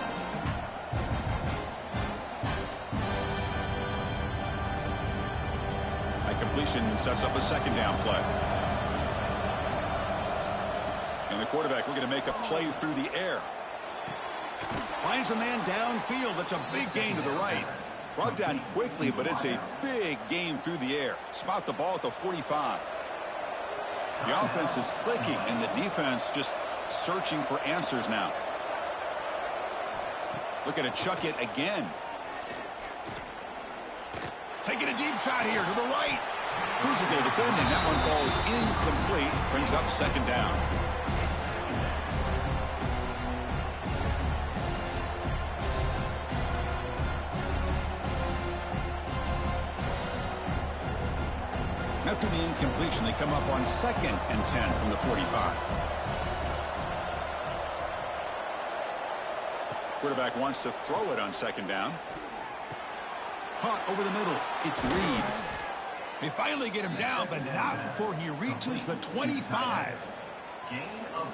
Completion sets up a second down play. And the quarterback looking to make a play through the air. Finds a man downfield. That's a big gain to the right. Brought down quickly, but it's a big gain through the air. Spot the ball at the 45. The offense is clicking, and the defense just searching for answers now. Looking to chuck it again. Taking a deep shot here to the right. Physical defending. That one falls incomplete. Brings up second down. After the incompletion, they come up on 2nd and 10 from the 45. Quarterback wants to throw it on second down. Caught over the middle. It's Reed. They finally get him down, but not before he reaches the 25.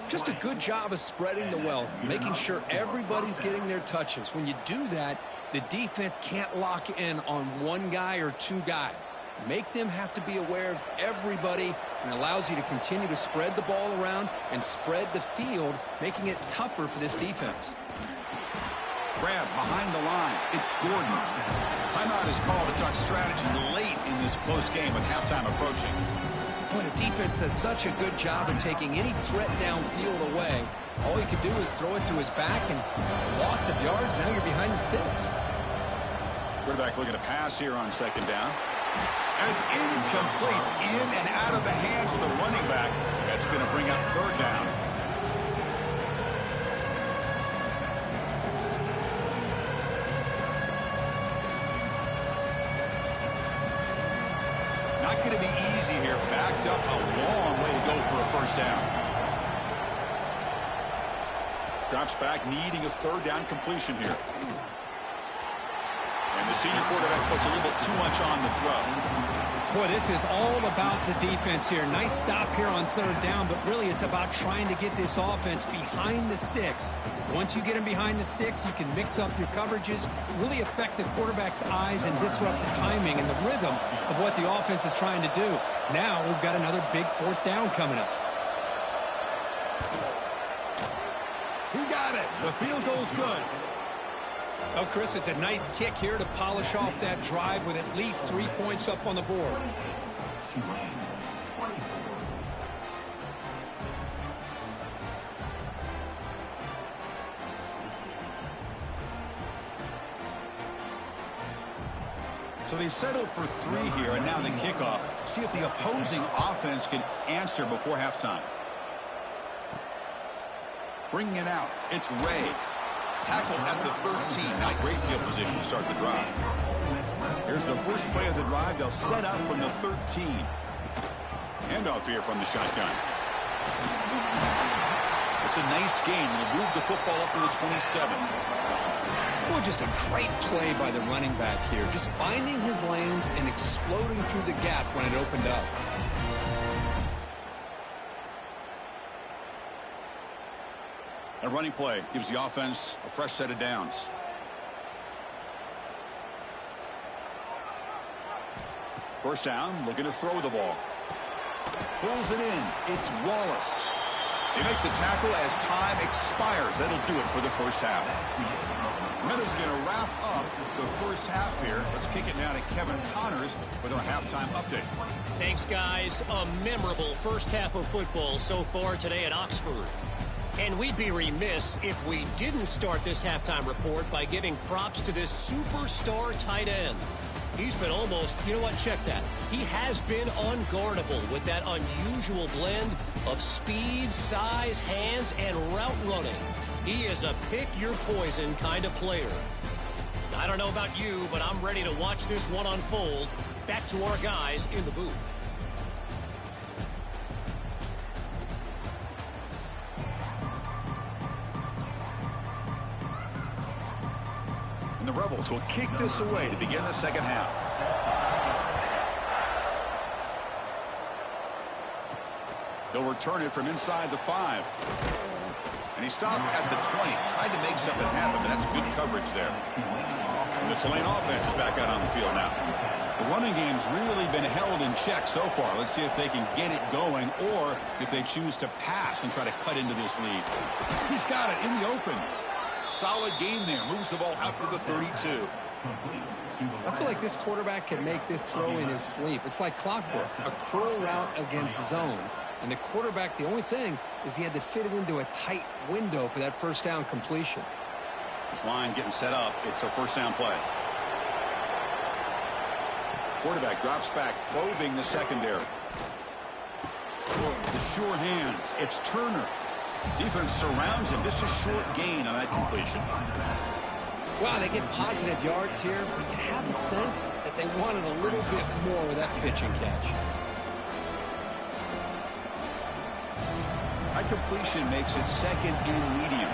Just a good job of spreading the wealth, making sure everybody's getting their touches. When you do that, the defense can't lock in on one guy or two guys. Make them have to be aware of everybody, and allows you to continue to spread the ball around and spread the field, making it tougher for this defense. Grab behind the line. It's Gordon. Timeout is called to talk strategy late in this close game with halftime approaching. Boy, the defense does such a good job of taking any threat downfield away. All he can do is throw it to his back, and loss of yards, now you're behind the sticks. Quarterback looking to pass here on second down. And it's incomplete, in and out of the hands of the running back. That's going to bring up third down. Not going to be easy here. Backed up a long way to go for a first down. Drops back, needing a third down completion here. And the senior quarterback puts a little bit too much on the throw. Boy, this is all about the defense here. Nice stop here on third down, but really it's about trying to get this offense behind the sticks. Once you get them behind the sticks, you can mix up your coverages, really affect the quarterback's eyes and disrupt the timing and the rhythm of what the offense is trying to do. Now we've got another big fourth down coming up. He got it. The field goal's good. Oh, Chris, it's a nice kick here to polish off that drive with at least 3 points up on the board. Tulane, 24. So they settled for 3 here, and now the kickoff. See if the opposing offense can answer before halftime. Bringing it out, it's Ray. Tackle at the 13. Not great field position to start the drive. Here's the first play of the drive. They'll set up from the 13. Handoff here from the shotgun. It's a nice gain. We'll move the football up to the 27. Boy, just a great play by the running back here. Just finding his lanes and exploding through the gap when it opened up. A running play gives the offense a fresh set of downs. First down, looking to throw the ball. Pulls it in. It's Wallace. They make the tackle as time expires. That'll do it for the first half. Meadows going to wrap up the first half here. Let's kick it down to Kevin Connors with our halftime update. Thanks, guys. A memorable first half of football so far today at Oxford. And we'd be remiss if we didn't start this halftime report by giving props to this superstar tight end. He's been almost, you know what, check that. He has been unguardable with that unusual blend of speed, size, hands, and route running. He is a pick-your-poison kind of player. I don't know about you, but I'm ready to watch this one unfold. Back to our guys in the booth. And the Rebels will kick this away to begin the second half. They'll return it from inside the 5. And he stopped at the 20. Tried to make something happen, but that's good coverage there. And the Tulane offense is back out on the field now. The running game's really been held in check so far. Let's see if they can get it going or if they choose to pass and try to cut into this lead. He's got it in the open. Solid gain there. Moves the ball out to the 32. I feel like this quarterback can make this throw in his sleep. It's like clockwork. A curl route against zone. And the quarterback, the only thing is he had to fit it into a tight window for that first down completion. This line getting set up. It's a first down play. Quarterback drops back, probing the secondary. The sure hands. It's Turner. Defense surrounds him. Just a short gain on that completion. Wow, they get positive yards here. But you have a sense that they wanted a little bit more with that pitch and catch. High completion makes it second and medium.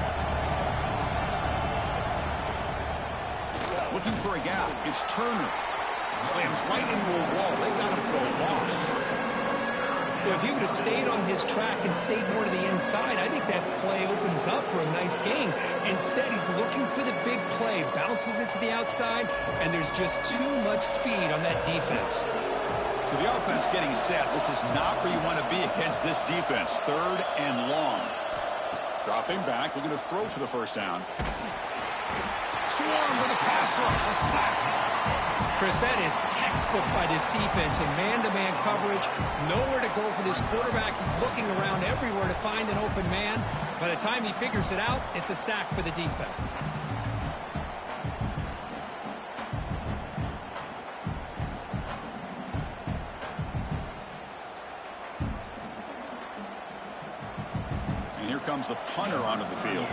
Looking for a gap. It's Turner. Slams right into a wall. They got him for a loss. Well, if he would have stayed on his track and stayed more to the inside, I think that play opens up for a nice gain. Instead, he's looking for the big play, bounces it to the outside, and there's just too much speed on that defense. So the offense getting set. This is not where you want to be against this defense. Third and long. Dropping back, looking to throw for the first down. Swarm with a pass rush, a sack. Chris, that is textbook by this defense in man-to-man coverage. Nowhere to go for this quarterback. He's looking around everywhere to find an open man. By the time he figures it out, it's a sack for the defense. And here comes the punter onto the field.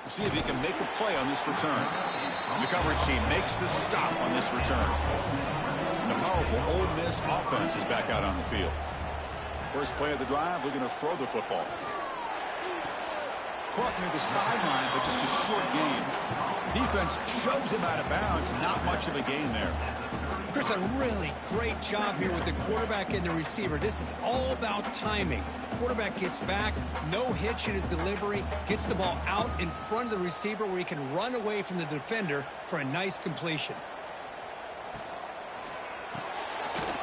See if he can make a play on this return. The coverage team makes the stop on this return. And the powerful Ole Miss offense is back out on the field. First play of the drive, they're going to throw the football. Caught near the sideline, but just a short gain. Defense shoves him out of bounds. Not much of a gain there. Chris, a really great job here with the quarterback and the receiver. This is all about timing. Quarterback gets back, no hitch in his delivery, gets the ball out in front of the receiver where he can run away from the defender for a nice completion.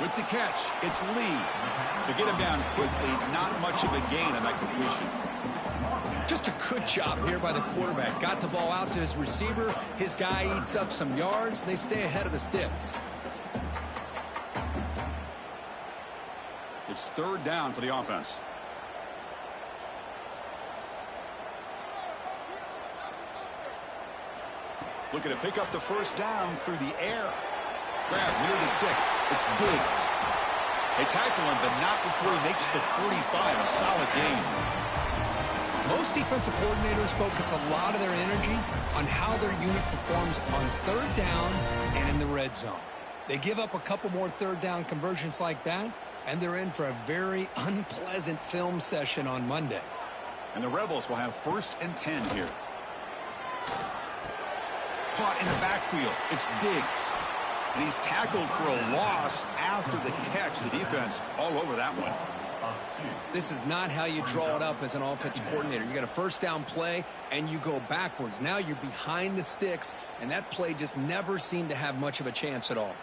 With the catch, it's Lee. To get him down quickly, not much of a gain on that completion. Just a good job here by the quarterback. Got the ball out to his receiver. His guy eats up some yards. They stay ahead of the sticks. It's third down for the offense. Looking to pick up the first down through the air. Grab near the sticks. It's Diggs. They tackle him, but not before he makes the 45. A solid gain. Most defensive coordinators focus a lot of their energy on how their unit performs on third down and in the red zone. They give up a couple more third down conversions like that, and they're in for a very unpleasant film session on Monday. And the Rebels will have 1st and 10 here. Caught in the backfield. It's Diggs. And he's tackled for a loss after the catch. The defense all over that one. This is not how you draw it up as an offensive coordinator. You got a first down play, and you go backwards. Now you're behind the sticks, and that play just never seemed to have much of a chance at all.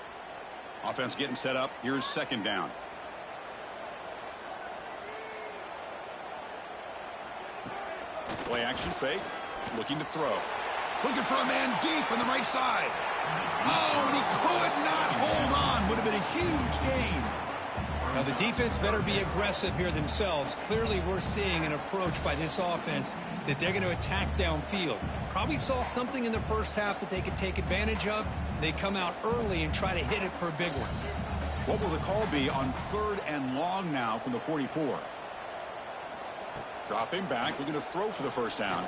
Offense getting set up. Here's second down. Play action fake. Looking to throw. Looking for a man deep on the right side. Oh, and he could not hold on. Would have been a huge gain. Now, the defense better be aggressive here themselves. Clearly, we're seeing an approach by this offense that they're going to attack downfield. Probably saw something in the first half that they could take advantage of. They come out early and try to hit it for a big one. What will the call be on 3rd and long now from the 44? Dropping back, looking to throw for the first down.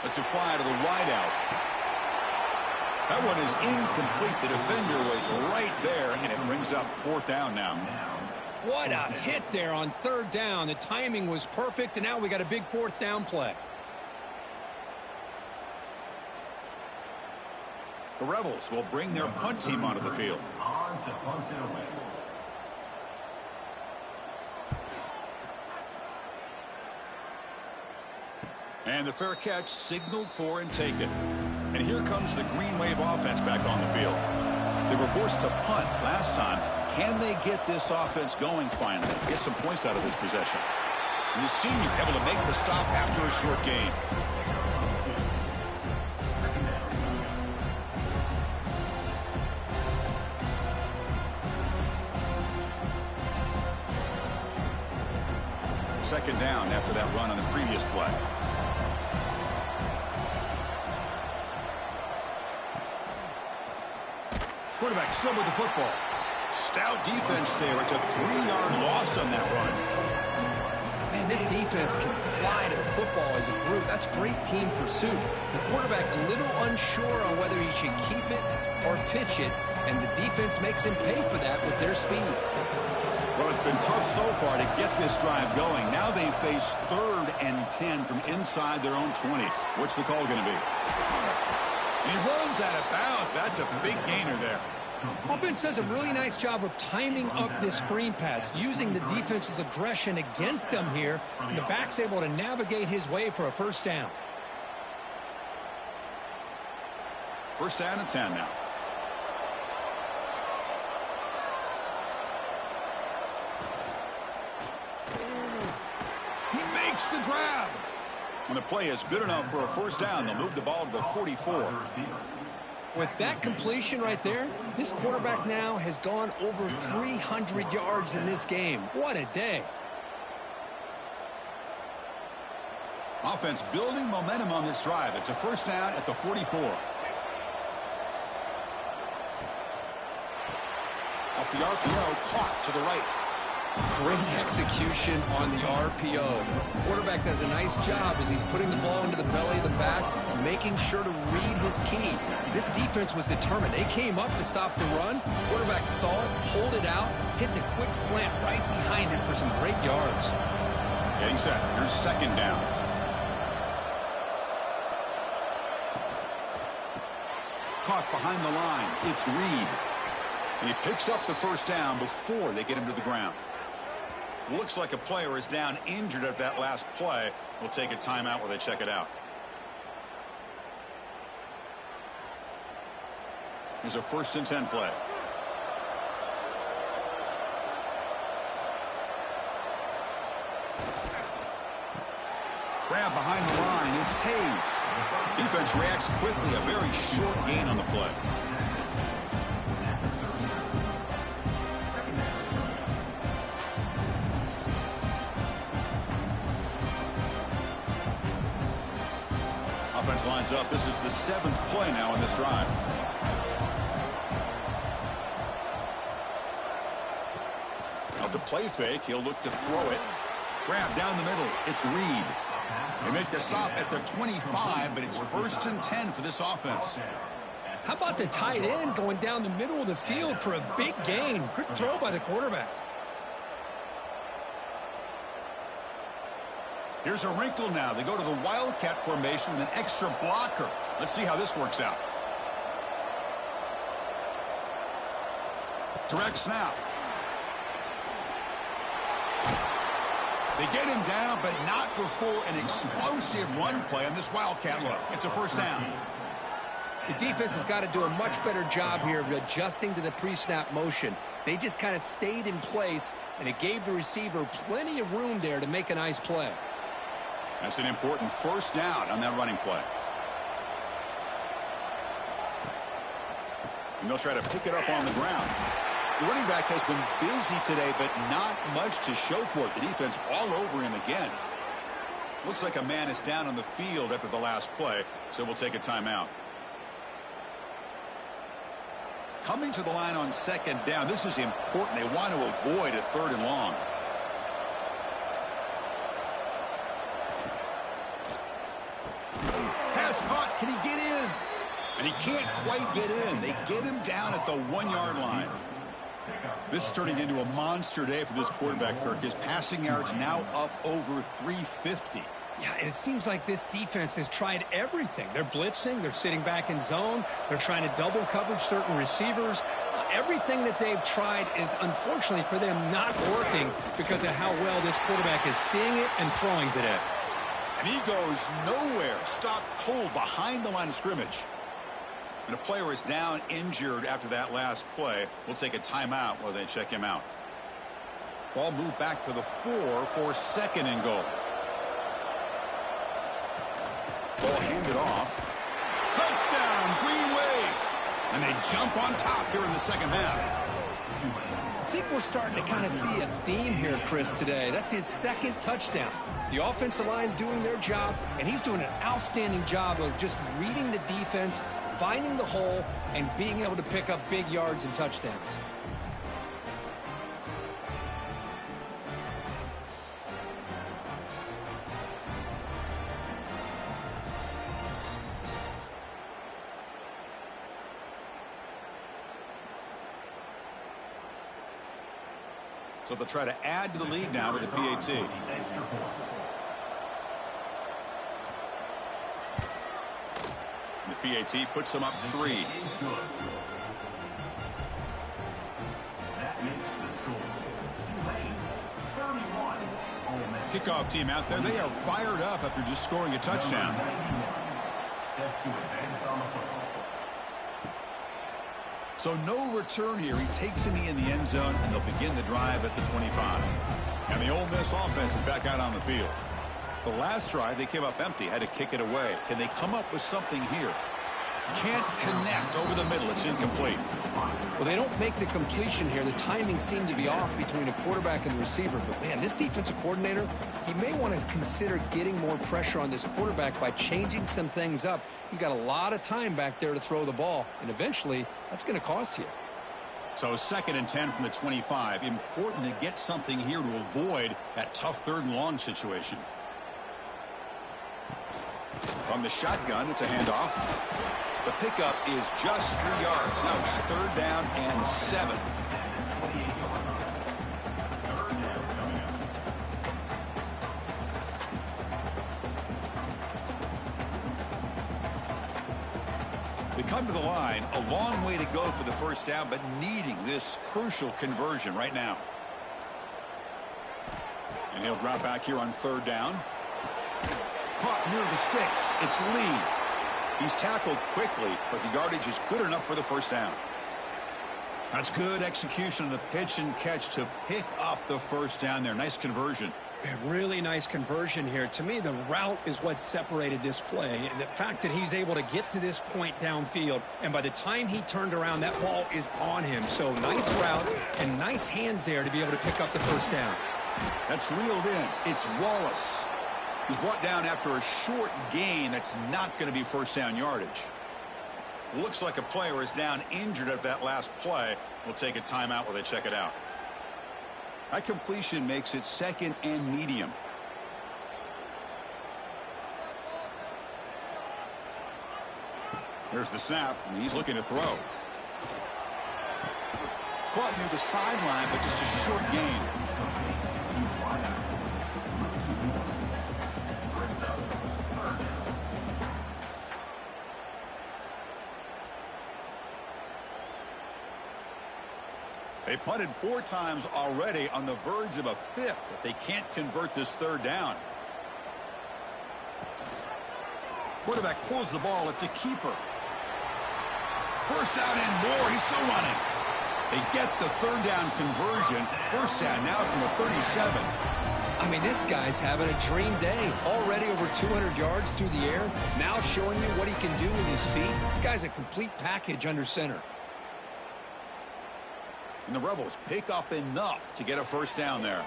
Let's it fly to the wideout. That one is incomplete. The defender was right there, and it brings up 4th down now. What a hit there on 3rd down. The timing was perfect, and now we got a big 4th down play. The Rebels will bring their punt team onto the field. And the fair catch signaled for and taken. And here comes the Green Wave offense back on the field. They were forced to punt last time. Can they get this offense going finally? Get some points out of this possession. And the senior able to make the stop after a short gain. Second down after that run on the previous play. Quarterback still with the football. Stout defense there. It's a 3-yard loss on that run. Man, this defense can fly to the football as a group. That's great team pursuit. The quarterback a little unsure on whether he should keep it or pitch it, and the defense makes him pay for that with their speed. Well, it's been tough so far to get this drive going. Now they face 3rd and 10 from inside their own 20. What's the call going to be? He runs out of bounds. That's a big gainer there. Offense does a really nice job of timing up this screen pass, using the defense's aggression against them here, and the back's able to navigate his way for a first down. First down and 10 now. the grab. And the play is good enough for a first down. They'll move the ball to the 44. With that completion right there, this quarterback now has gone over 300 yards in this game. What a day. Offense building momentum on this drive. It's a first down at the 44. Off the RPO, caught to the right. Great execution on the RPO. Quarterback does a nice job as he's putting the ball into the belly of the back, making sure to read his key. This defense was determined. They came up to stop the run. Quarterback saw it, pulled it out, hit the quick slant right behind it for some great yards. Getting set. Here's second down. Caught behind the line. It's Reed. And he picks up the first down before they get him to the ground. Looks like a player is down injured at that last play. We'll take a timeout while they check it out. Here's a 1st and 10 play. Grab behind the line. It's Hayes. Defense reacts quickly. A very short gain on the play. Offense lines up. This is the 7th play now in this drive. Of the play fake, he'll look to throw it. Grab down the middle. It's Reed. They make the stop at the 25, but it's 1st and 10 for this offense. How about the tight end going down the middle of the field for a big gain? Good throw by the quarterback. Here's a wrinkle now. They go to the Wildcat formation with an extra blocker. Let's see how this works out. Direct snap. They get him down, but not before an explosive run play on this Wildcat look. It's a first down. The defense has got to do a much better job here of adjusting to the pre-snap motion. They just kind of stayed in place, and it gave the receiver plenty of room there to make a nice play. That's an important first down on that running play. And they'll try to pick it up on the ground. The running back has been busy today, but not much to show for it. The defense all over him again. Looks like a man is down on the field after the last play, so we'll take a timeout. Coming to the line on 2nd down, this is important. They want to avoid a 3rd and long. Pass caught. Can he get in? And he can't quite get in. They get him down at the 1-yard line. This is turning into a monster day for this quarterback, Kirk. His passing yards now up over 350. Yeah, and it seems like this defense has tried everything. They're blitzing. They're sitting back in zone. They're trying to double coverage certain receivers. Everything that they've tried is, unfortunately for them, not working because of how well this quarterback is seeing it and throwing today. And he goes nowhere. Stopped cold behind the line of scrimmage. And a player is down injured after that last play. We'll take a timeout while they check him out. Ball moved back to the 4 for 2nd and goal. Ball handed off. Touchdown, Green Wave. And they jump on top here in the 2nd half. I think we're starting to kind of see a theme here, Chris, today. That's his 2nd touchdown. The offensive line doing their job, and he's doing an outstanding job of just reading the defense, finding the hole, and being able to pick up big yards and touchdowns. So they'll try to add to the lead now with the PAT. The PAT puts them up 3. Kickoff team out there. They are fired up after just scoring a touchdown. So no return here. He takes it in the end zone, and they'll begin the drive at the 25. And the Ole Miss offense is back out on the field. The last drive, they came up empty, had to kick it away. Can they come up with something here? Can't connect over the middle. It's incomplete. Well, they don't make the completion here. The timing seemed to be off between a quarterback and the receiver. But, man, this defensive coordinator, he may want to consider getting more pressure on this quarterback by changing some things up. He's got a lot of time back there to throw the ball, and eventually that's going to cost you. So 2nd and 10 from the 25. Important to get something here to avoid that tough 3rd and long situation. From the shotgun, it's a handoff. The pickup is just 3 yards. Now it's 3rd down and 7. They come to the line, a long way to go for the 1st down, but needing this crucial conversion right now. And he'll drop back here on 3rd down. Caught near the sticks. It's Lee. He's tackled quickly, but the yardage is good enough for the 1st down. That's good execution of the pitch and catch to pick up the 1st down there. Nice conversion. A really nice conversion here. To me, the route is what separated this play. And the fact that he's able to get to this point downfield, and by the time he turned around, that ball is on him. So nice route and nice hands there to be able to pick up the 1st down. That's reeled in. It's Wallace. He's brought down after a short gain that's not going to be 1st down yardage. Looks like a player is down injured at that last play. We'll take a timeout while they check it out. That completion makes it 2nd and medium. There's the snap, and he's looking to throw. Caught near the sideline, but just a short gain. They punted 4 times already, on the verge of a 5th if they can't convert this 3rd down. Quarterback pulls the ball. It's a keeper. 1st down and more. He's still running. They get the 3rd down conversion. 1st down now from the 37. I mean, this guy's having a dream day. Already over 200 yards through the air. Now showing you what he can do with his feet. This guy's a complete package under center. And the Rebels pick up enough to get a 1st down there.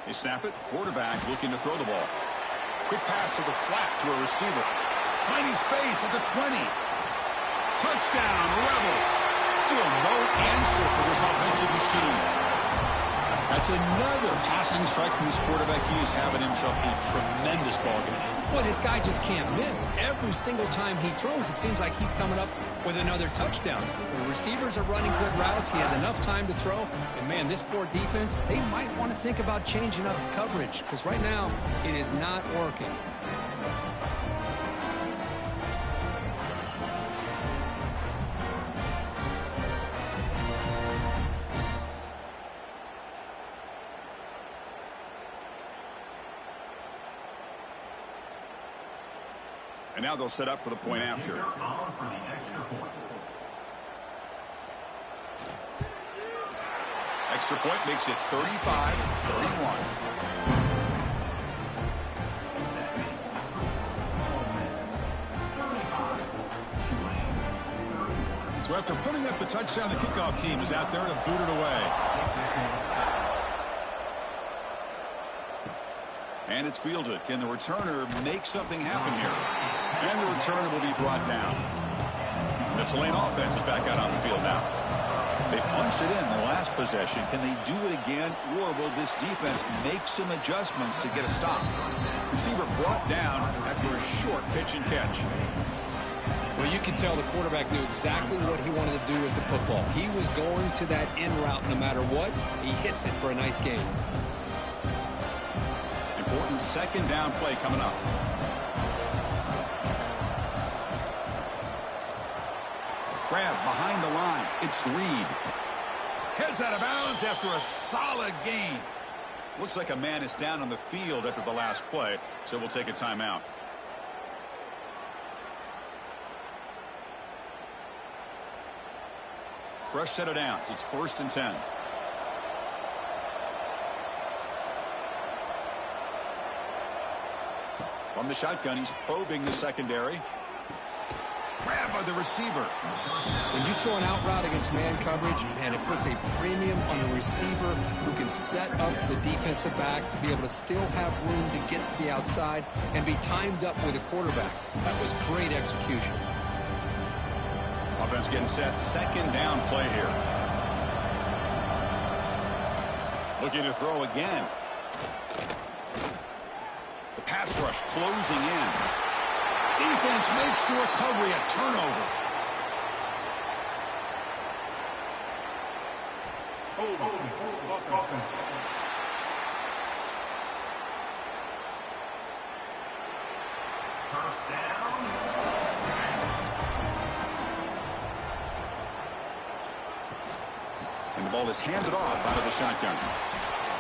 They snap it. Quarterback looking to throw the ball. Quick pass to the flat to a receiver. Finding space at the 20. Touchdown, Rebels. Still no answer for this offensive machine. That's another passing strike from this quarterback. He is having himself a tremendous ball game. Well, this guy just can't miss. Every single time he throws, it seems like he's coming up with another touchdown. The receivers are running good routes. He has enough time to throw. And, man, this poor defense, they might want to think about changing up coverage because right now it is not working. And now they'll set up for the point after. Extra point makes it 35-31. So after putting up the touchdown, the kickoff team is out there to boot it away. And it's fielded. Can the returner make something happen here? And the returner will be brought down. The Tulane offense is back out on the field now. They punched it in the last possession. Can they do it again, or will this defense make some adjustments to get a stop? Receiver brought down after a short pitch and catch. Well, you can tell the quarterback knew exactly what he wanted to do with the football. He was going to that in route no matter what. He hits it for a nice gain. Important 2nd down play coming up. Grab behind the line. It's Reed. Heads out of bounds after a solid gain. Looks like a man is down on the field after the last play, so we'll take a timeout. Fresh set of downs. It's 1st and 10. From the shotgun, he's probing the secondary. Grab by the receiver. When you throw an out route against man coverage, man, it puts a premium on the receiver who can set up the defensive back to be able to still have room to get to the outside and be timed up with a quarterback. That was great execution. Offense getting set. Second down play here. Looking to throw again. The pass rush closing in. Defense makes the recovery a turnover. First down. And the ball is handed off out of the shotgun.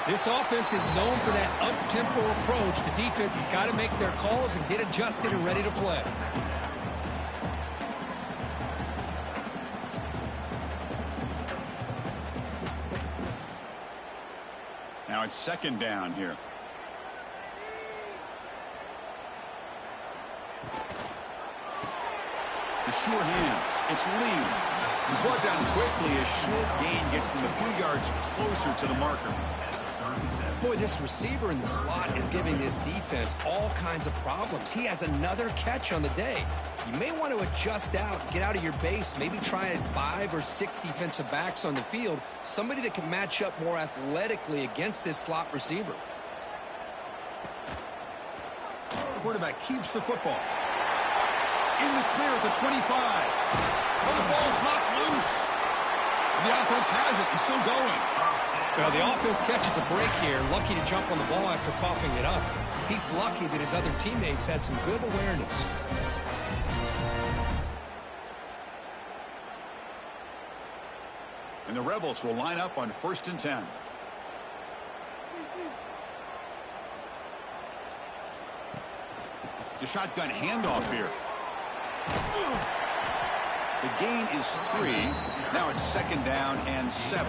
This offense is known for that up-tempo approach. The defense has got to make their calls and get adjusted and ready to play. Now it's second down here. The sure hands. It's Lee. He's brought down quickly. A short gain gets them a few yards closer to the marker. Boy, this receiver in the slot is giving this defense all kinds of problems. He has another catch on the day. You may want to adjust out, get out of your base, maybe try 5 or 6 defensive backs on the field, somebody that can match up more athletically against this slot receiver. The quarterback keeps the football. In the clear at the 25. Oh, the ball's knocked loose. The offense has it and still going. Well, the offense catches a break here, lucky to jump on the ball after coughing it up. He's lucky that his other teammates had some good awareness. And the Rebels will line up on 1st and 10. The shotgun handoff here. The gain is 3. Now it's second down and 7.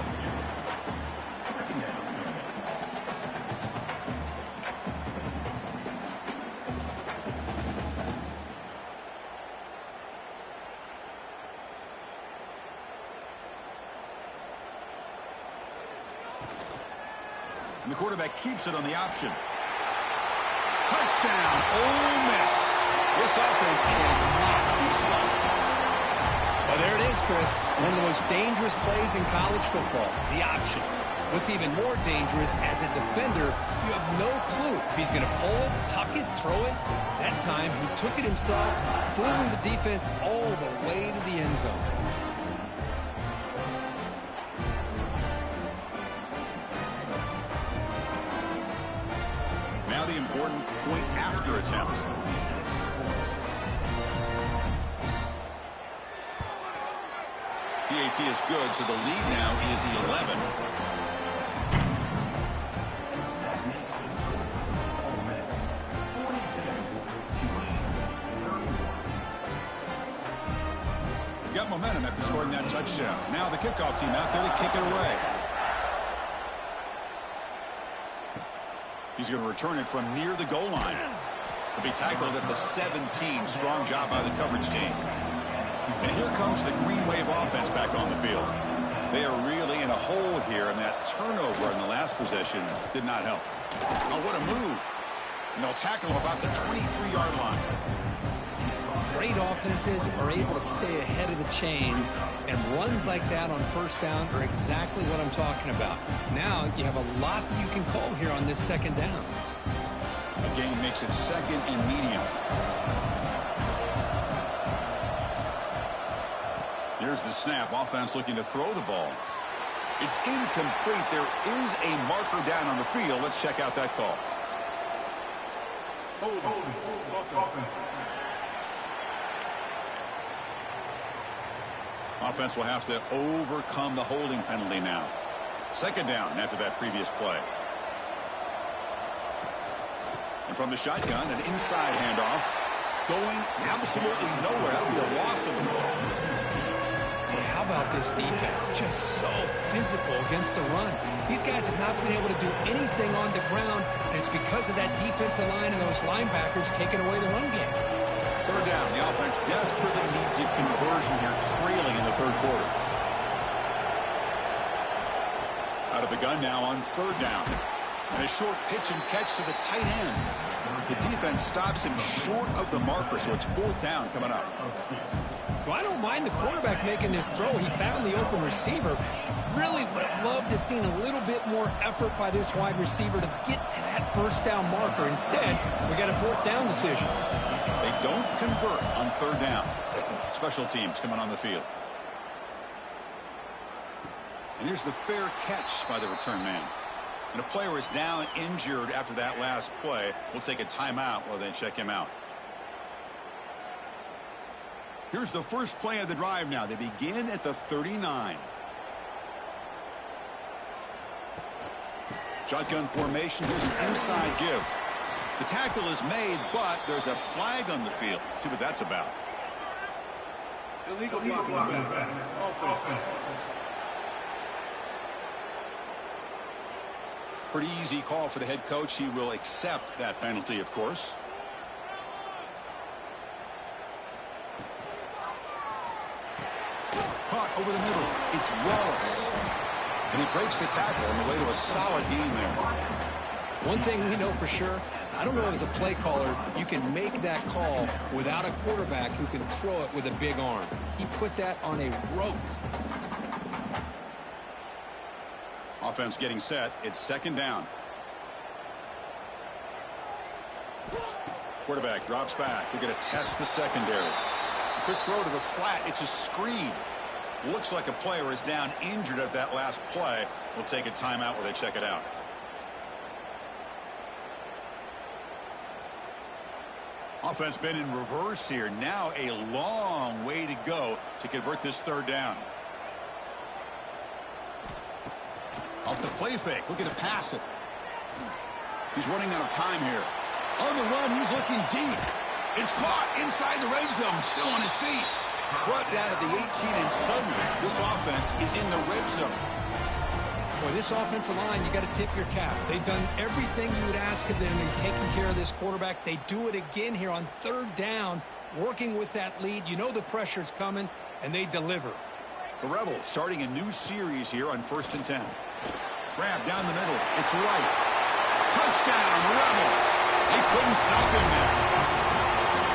And the quarterback keeps it on the option. Touchdown, Ole Miss. This offense cannot be stopped. Well, there it is, Chris. One of the most dangerous plays in college football, the option. What's even more dangerous, as a defender, you have no clue if he's going to pull it, tuck it, throw it. That time, he took it himself, fooling the defense all the way to the end zone. Now the important point after attempt. PAT is good, so the lead now is 11. Got momentum after scoring that touchdown. Now the kickoff team out there to kick it away. He's going to return it from near the goal line. He'll be tackled at the 17. Strong job by the coverage team. And here comes the Green Wave offense back on the field. They are really in a hole here, and that turnover in the last possession did not help. Oh, what a move. And they'll tackle him about the 23-yard line. Great offenses are able to stay ahead of the chains, and runs like that on first down are exactly what I'm talking about. Now you have a lot that you can call here on this second down. A gain makes it second and medium. Here's the snap. Offense looking to throw the ball. It's incomplete. There is a marker down on the field. Let's check out that call. Offense will have to overcome the holding penalty now. Second down after that previous play. And from the shotgun, an inside handoff. Going absolutely nowhere. That would be a loss of the ball. Boy, how about this defense? Just so physical against the run. These guys have not been able to do anything on the ground, and it's because of that defensive line and those linebackers taking away the run game. Third down. The offense desperately needs a conversion here, trailing in the third quarter. Out of the gun now on third down. And a short pitch and catch to the tight end. The defense stops him short of the marker, so it's fourth down coming up. Well, I don't mind the quarterback making this throw. He found the open receiver. Really would have loved to seen a little bit more effort by this wide receiver to get to that first down marker. Instead, we got a fourth down decision. They don't convert on third down. Special teams coming on the field. And here's the fair catch by the return man. And a player is down injured after that last play. We'll take a timeout while they check him out. Here's the first play of the drive now. They begin at the 39. Shotgun formation. Here's an inside give. The tackle is made, but there's a flag on the field. Let's see what that's about. Illegal blocking back. Offense. Pretty easy call for the head coach. He will accept that penalty, of course. Caught over the middle. It's Wallace. And he breaks the tackle on the way to a solid gain there. One thing we know for sure, I don't know as a play caller, you can make that call without a quarterback who can throw it with a big arm. He put that on a rope. Offense getting set. It's second down. Quarterback drops back. They're going to test the secondary. Quick throw to the flat. It's a screen. Looks like a player is down injured at that last play. We'll take a timeout while they check it out. Offense been in reverse here. Now a long way to go to convert this third down. Off the play fake. Looking to pass it. He's running out of time here. On the run, he's looking deep. It's caught inside the red zone. Still on his feet. Brought down at the 18, and suddenly this offense is in the red zone. Boy, this offensive line, you got to tip your cap. They've done everything you would ask of them in taking care of this quarterback. They do it again here on third down, working with that lead. You know the pressure's coming, and they deliver. The Rebels starting a new series here on 1st and 10. Grab down the middle. It's right. Touchdown, Rebels. They couldn't stop him there.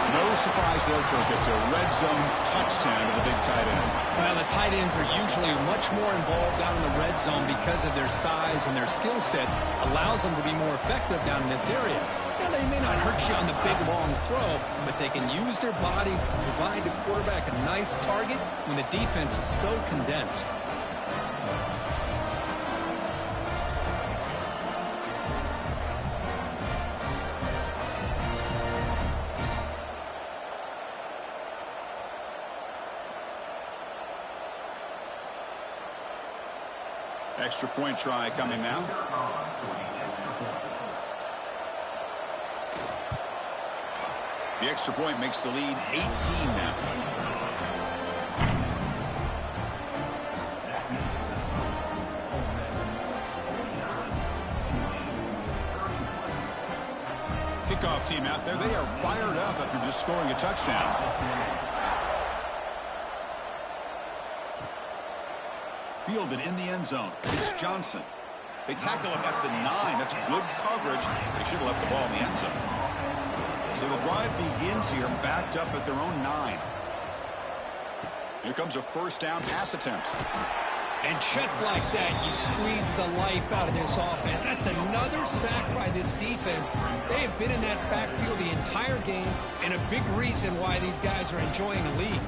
No surprise there, Kirk. It's a red zone touchdown to the big tight end. Well, the tight ends are usually much more involved down in the red zone because of their size and their skill set allows them to be more effective down in this area. Now, they may not hurt you on the big, long throw, but they can use their bodies, provide the quarterback a nice target when the defense is so condensed. Extra point try coming now. The extra point makes the lead 18 now. Kickoff team out there. They are fired up after just scoring a touchdown. Fielded in the end zone. It's Johnson. They tackle him at the 9. That's good coverage. They should have left the ball in the end zone. So the drive begins here backed up at their own 9. Here comes a first down pass attempt. And just like that, you squeeze the life out of this offense. That's another sack by this defense. They have been in that backfield the entire game, and a big reason why these guys are enjoying the lead.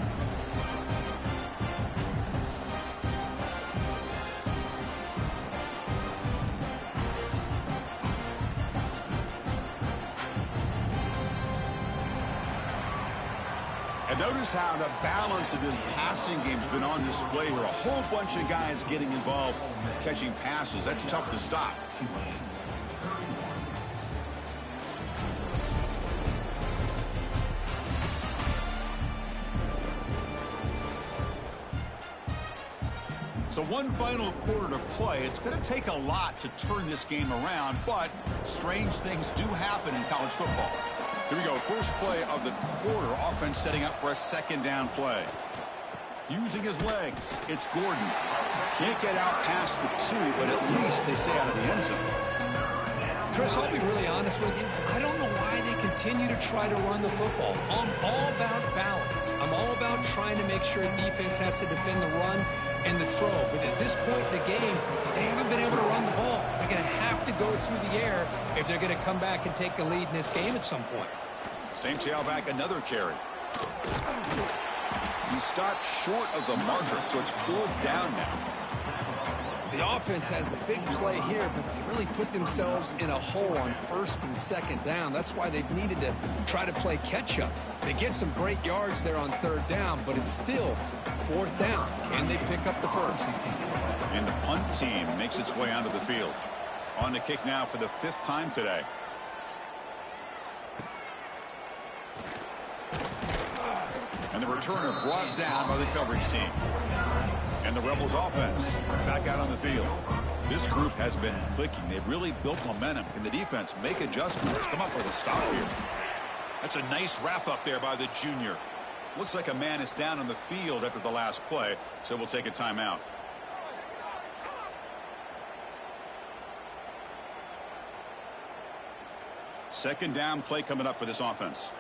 And notice how the balance of this passing game has been on display here. A whole bunch of guys getting involved catching passes. That's tough to stop. So one final quarter to play. It's going to take a lot to turn this game around, but strange things do happen in college football. Here we go. First play of the quarter. Offense setting up for a second down play. Using his legs, it's Gordon. Can't get out past the 2, but at least they stay out of the end zone. Chris, I'll be really honest with you. I don't know why they continue to try to run the football. I'm all about balance. I'm all about trying to make sure defense has to defend the run and the throw. But at this point in the game, they haven't been able to run the ball. They're going to have to go through the air if they're going to come back and take the lead in this game at some point. Same tailback, another carry. He stopped short of the marker, so it's 4th down now. The offense has a big play here, but they really put themselves in a hole on 1st and 2nd down. That's why they've needed to try to play catch-up. They get some great yards there on 3rd down, but it's still 4th down. Can they pick up the first? And the punt team makes its way onto the field. On to kick now for the 5th time today. And the returner brought down by the coverage team. And the Rebels offense back out on the field. This group has been clicking. They've really built momentum. Can the defense make adjustments? Come up with a stop here. That's a nice wrap up there by the junior. Looks like a man is down on the field after the last play, so we'll take a timeout. Second down play coming up for this offense.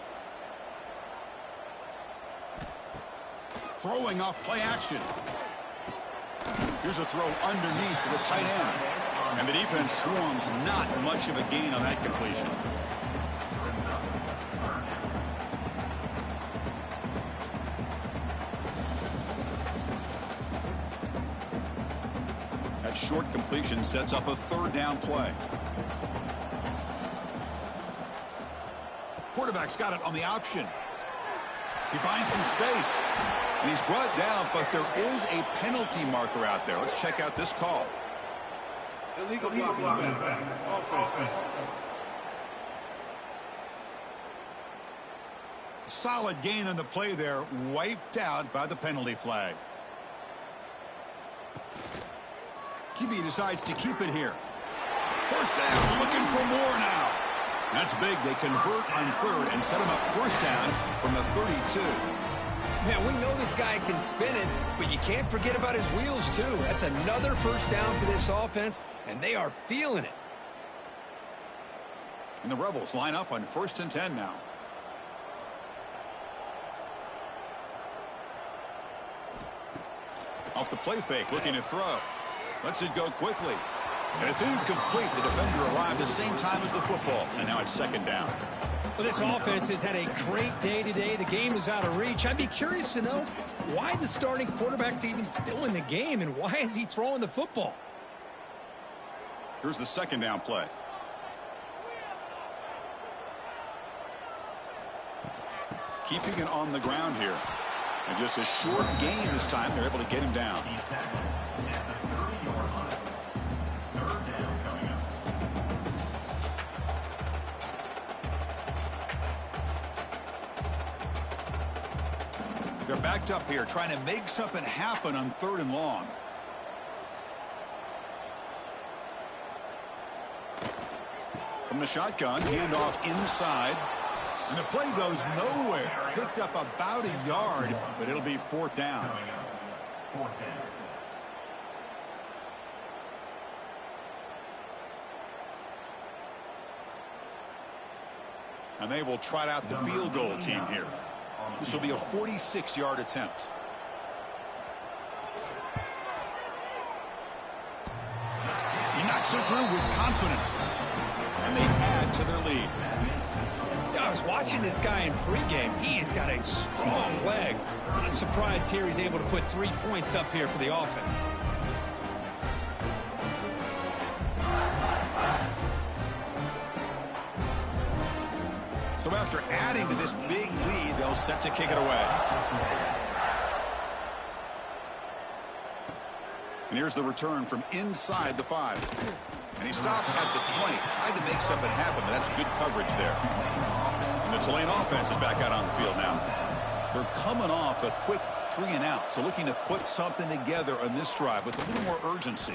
Throwing off play action. Here's a throw underneath to the tight end. And the defense swarms not much of a gain on that completion. That short completion sets up a 3rd down play. Quarterback's got it on the option. He finds some space. And he's brought down, but there is a penalty marker out there. Let's check out this call. Illegal blocking. Offense. Solid gain on the play there, wiped out by the penalty flag. QB decides to keep it here. 1st down, looking for more now. That's big. They convert on 3rd and set him up 1st down from the 32. Man, we know this guy can spin it, but you can't forget about his wheels, too. That's another 1st down for this offense, and they are feeling it. And the Rebels line up on 1st and 10 now. Off the play fake, looking to throw. Lets it go quickly. And it's incomplete. The defender arrived the same time as the football, and now it's 2nd down. Well, this offense has had a great day today. The game is out of reach. I'd be curious to know why the starting quarterback's even still in the game, and why is he throwing the football? Here's the 2nd down play. Keeping it on the ground here. And just a short gain this time. They're able to get him down. They're backed up here, trying to make something happen on 3rd and long. From the shotgun, handoff inside. And the play goes nowhere. Picked up about a yard, but it'll be 4th down. And they will trot out the field goal team here. This will be a 46-yard attempt. He knocks it through with confidence. And they add to their lead. Yeah, I was watching this guy in pregame. He's got a strong leg. I'm surprised here he's able to put 3 points up here for the offense. So after adding to this big lead, they'll set to kick it away. And here's the return from inside the 5. And he stopped at the 20. Tried to make something happen, but that's good coverage there. And the Tulane offense is back out on the field now. They're coming off a quick 3 and out, so looking to put something together on this drive with a little more urgency.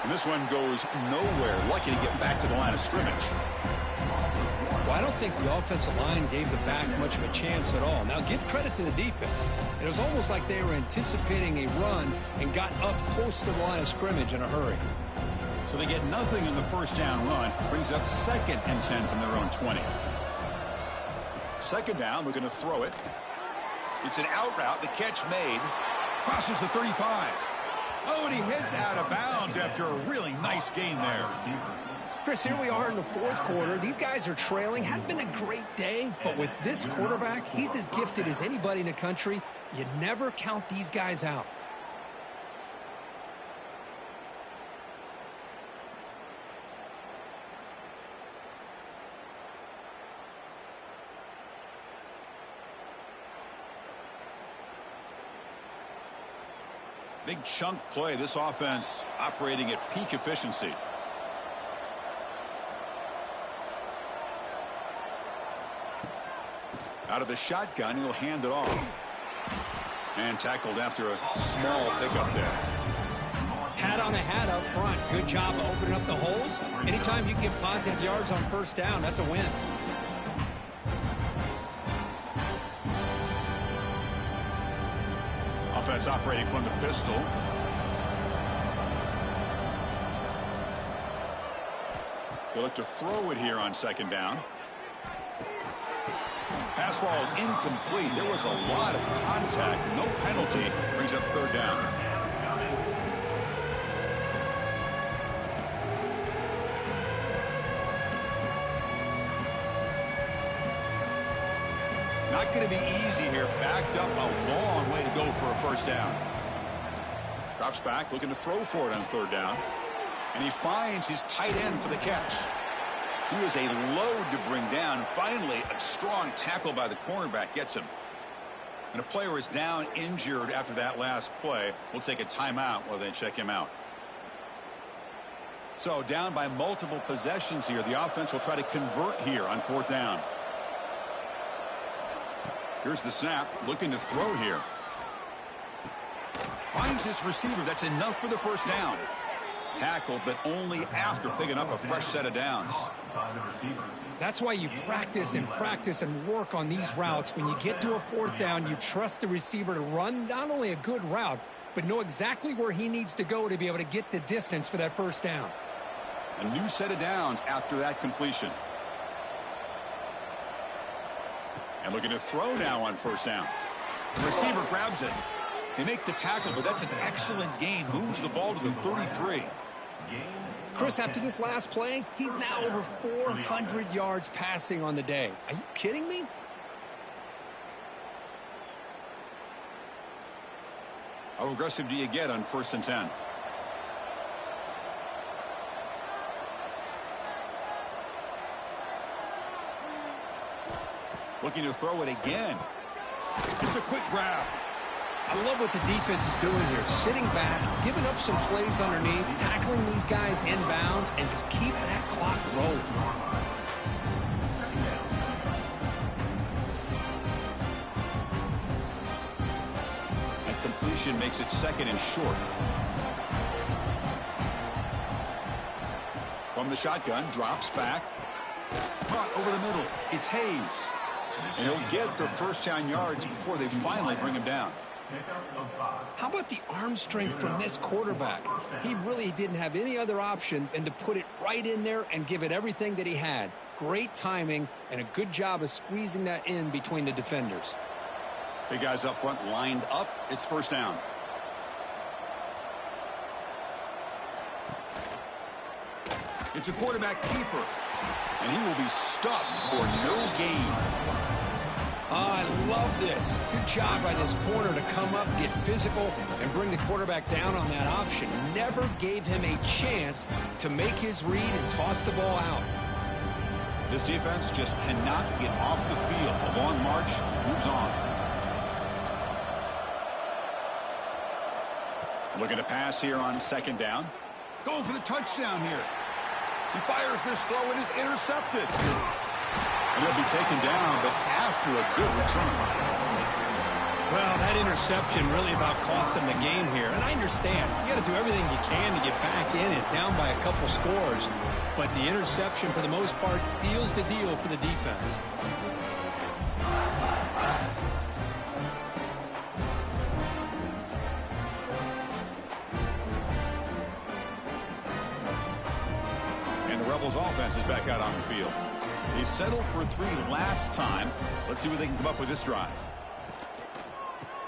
And this one goes nowhere. Lucky to get back to the line of scrimmage. Well, I don't think the offensive line gave the back much of a chance at all. Now, give credit to the defense. It was almost like they were anticipating a run and got up close to the line of scrimmage in a hurry. So they get nothing in the first down run. Brings up 2nd and 10 from their own 20. 2nd down, we're going to throw it. It's an out route. The catch made. Crosses the 35. Oh, and he heads out of bounds after a really nice gain there. Chris, here we are in the 4th quarter. These guys are trailing. Hadn't been a great day, but with this quarterback, he's as gifted as anybody in the country. You never count these guys out. Big chunk play. This offense operating at peak efficiency. Out of the shotgun, he'll hand it off. And tackled after a small pickup there. Hat on a hat up front. Good job of opening up the holes. Anytime you get positive yards on first down, that's a win. Offense operating from the pistol. They look to throw it here on 2nd down. Pass ball is incomplete. There was a lot of contact. No penalty. Brings up 3rd down. Not going to be easy here. Backed up a long way to go for a first down. Drops back, looking to throw for it on 3rd down. And he finds his tight end for the catch. He was a load to bring down. Finally, a strong tackle by the cornerback gets him. And a player is down injured after that last play. We'll take a timeout while they check him out. So down by multiple possessions here. The offense will try to convert here on 4th down. Here's the snap, looking to throw here. Finds this receiver. That's enough for the first down. Tackled, but only after picking up a fresh set of downs. That's why you practice and work on these routes. When you get to a 4th down, you trust the receiver to run not only a good route, but know exactly where he needs to go to be able to get the distance for that first down. A new set of downs after that completion. And looking to throw now on 1st down. The receiver grabs it. They make the tackle, but that's an excellent gain. Moves the ball to the 33. Chris, after this last play, he's now over 400 yards passing on the day. Are you kidding me? How aggressive do you get on 1st and 10? Looking to throw it again. It's a quick grab. I love what the defense is doing here. Sitting back, giving up some plays underneath, tackling these guys inbounds, and just keep that clock rolling. And completion makes it 2nd and short. From the shotgun, drops back. Caught over the middle. It's Hayes. And he'll get the first down yards before they finally bring him down. How about the arm strength from this quarterback? He really didn't have any other option than to put it right in there and give it everything that he had. Great timing and a good job of squeezing that in between the defenders. Big guys up front lined up. It's first down. It's a quarterback keeper. And he will be stuffed for no gain. Oh, I love this. Good job by this corner to come up, get physical, and bring the quarterback down on that option. Never gave him a chance to make his read and toss the ball out. This defense just cannot get off the field. A long march moves on. Looking to pass here on 2nd down. Going for the touchdown here. He fires this throw and is intercepted. And he'll be taken down, but after a good return. Well, that interception really about cost them the game here. And I understand. You got to do everything you can to get back in it, down by a couple scores. But the interception, for the most part, seals the deal for the defense. And the Rebels offense is back out on the field. They settled for 3 last time. Let's see what they can come up with this drive.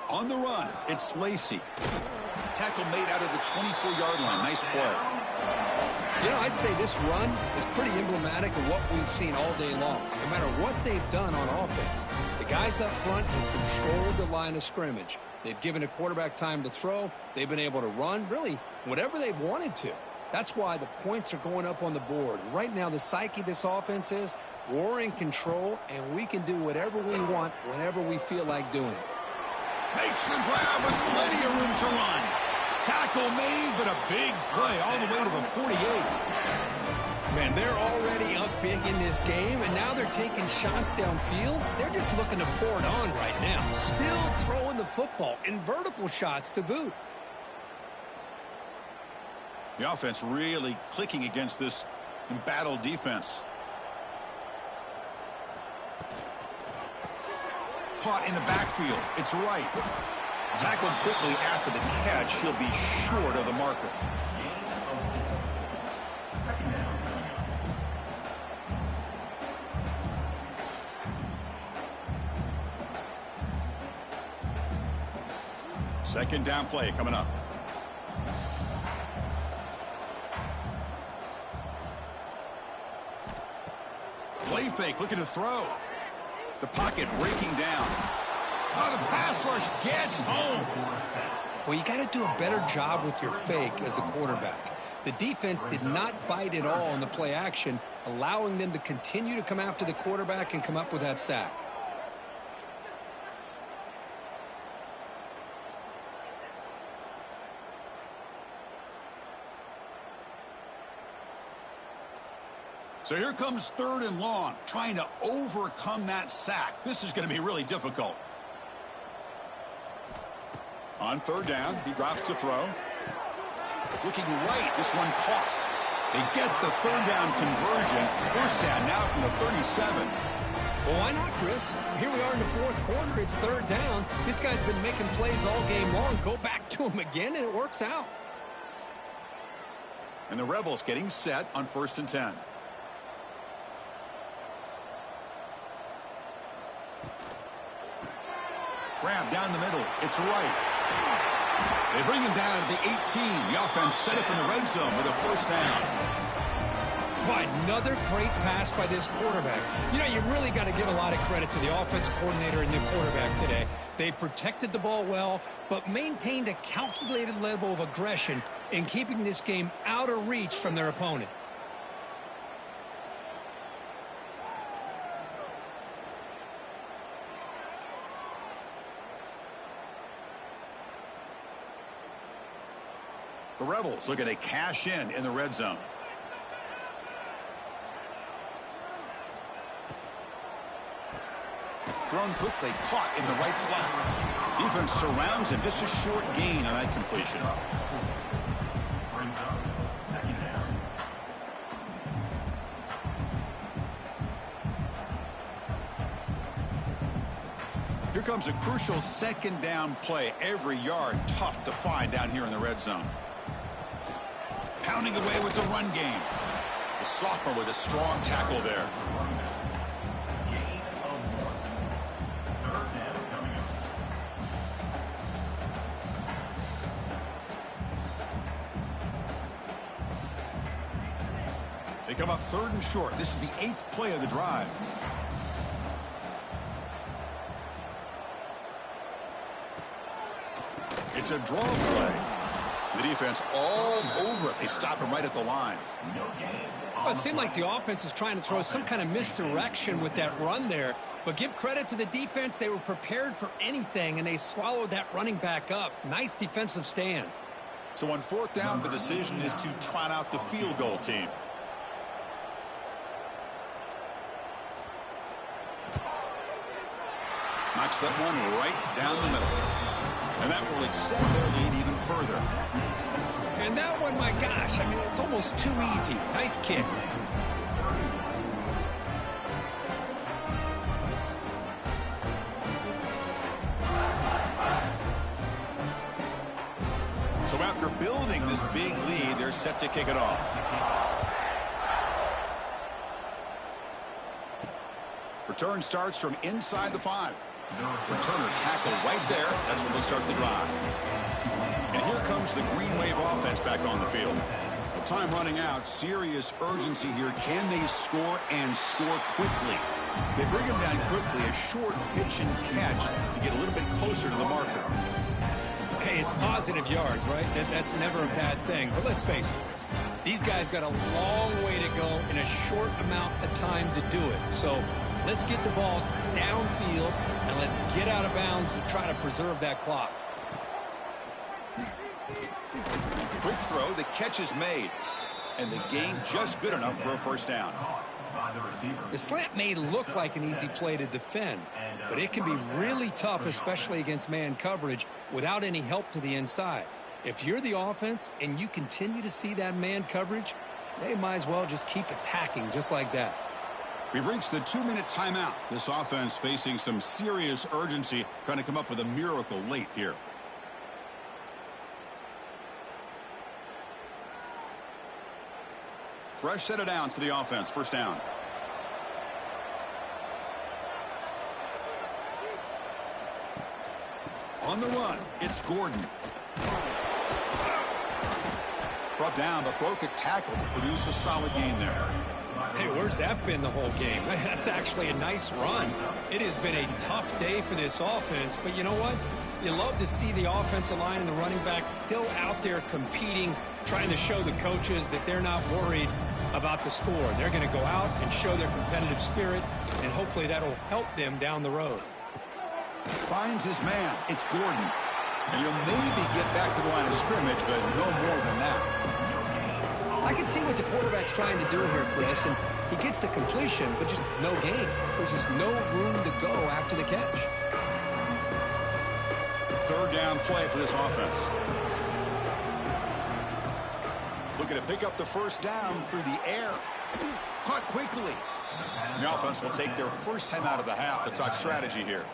On the run, it's Lacey. Tackle made out of the 24-yard line. Nice play. You know, I'd say this run is pretty emblematic of what we've seen all day long. No matter what they've done on offense, the guys up front have controlled the line of scrimmage. They've given a quarterback time to throw. They've been able to run, really, whatever they've wanted to. That's why the points are going up on the board. Right now, the psyche of this offense is we're in control, and we can do whatever we want whenever we feel like doing it. Makes the grab with plenty of room to run. Tackle made, but a big play all the way to the 48. Man, they're already up big in this game, and now they're taking shots downfield. They're just looking to pour it on right now. Still throwing the football, and vertical shots to boot. The offense really clicking against this embattled defense. Caught in the backfield. It's right. Tackled quickly after the catch. He'll be short of the marker. Second down play coming up. Play fake, looking to throw. The pocket breaking down. Oh, the pass rush gets home. Well, you got to do a better job with your fake as the quarterback. The defense did not bite at all on the play action, allowing them to continue to come after the quarterback and come up with that sack. So here comes 3rd and long, trying to overcome that sack. This is going to be really difficult. On 3rd down, he drops to throw. Looking right, this one caught. They get the 3rd down conversion. 1st down now from the 37. Well, why not, Chris? Here we are in the 4th quarter. It's 3rd down. This guy's been making plays all game long. Go back to him again, and it works out. And the Rebels getting set on 1st and 10. Grab down the middle. It's right. They bring him down at the 18. The offense set up in the red zone with a 1st down. By another great pass by this quarterback. You know, you really got to give a lot of credit to the offensive coordinator and the quarterback today. They protected the ball well, but maintained a calculated level of aggression in keeping this game out of reach from their opponent. The Rebels looking to cash in the red zone. Thrown quickly, caught in the right flat. Defense surrounds him. Just a short gain on that completion. Here comes a crucial 2nd down play. Every yard tough to find down here in the red zone. Pounding away with the run game. The sophomore with a strong tackle there. They come up 3rd and short. This is the 8th play of the drive. It's a draw play. The defense all over it. They stop him right at the line. Well, it seemed like the offense is trying to throw some kind of misdirection with that run there. But give credit to the defense. They were prepared for anything, and they swallowed that running back up. Nice defensive stand. So on 4th down, the decision is to trot out the field goal team. Knocks drops that one right down the middle. And that will extend their lead even further. And that one, my gosh, I mean, it's almost too easy. Nice kick. So after building this big lead, they're set to kick it off. Return starts from inside the 5. Returner tackle right there. That's when they'll start the drive. And here comes the Green Wave offense back on the field. With time running out, serious urgency here. Can they score and score quickly? They bring him down quickly, a short pitch and catch to get a little bit closer to the marker. Hey, it's positive yards, right? That's never a bad thing. But let's face it, Chris. These guys got a long way to go in a short amount of time to do it. So let's get the ball downfield and let's get out of bounds to try to preserve that clock. Quick throw, the catch is made. And the gain just good enough for a first down. The slant may look like an easy play to defend, but it can be really tough, especially against man coverage, without any help to the inside. If you're the offense and you continue to see that man coverage, they might as well just keep attacking just like that. We've reached the 2-minute timeout. This offense facing some serious urgency, trying to come up with a miracle late here. Fresh set of downs for the offense. First down. On the run, it's Gordon. Brought down, but broke a tackle to produce a solid gain there. Hey, where's that been the whole game? That's actually a nice run. It has been a tough day for this offense, but you know what? You love to see the offensive line and the running back still out there competing, trying to show the coaches that they're not worried about the score. They're going to go out and show their competitive spirit, and hopefully that'll help them down the road. Finds his man. It's Gordon. And he'll maybe get back to the line of scrimmage, but no more than that. I can see what the quarterback's trying to do here, Chris, and he gets the completion, but just no gain. There's just no room to go after the catch. Third down play for this offense. Looking to pick up the first down through the air. Caught quickly. The offense will take their first time out of the half to talk strategy here.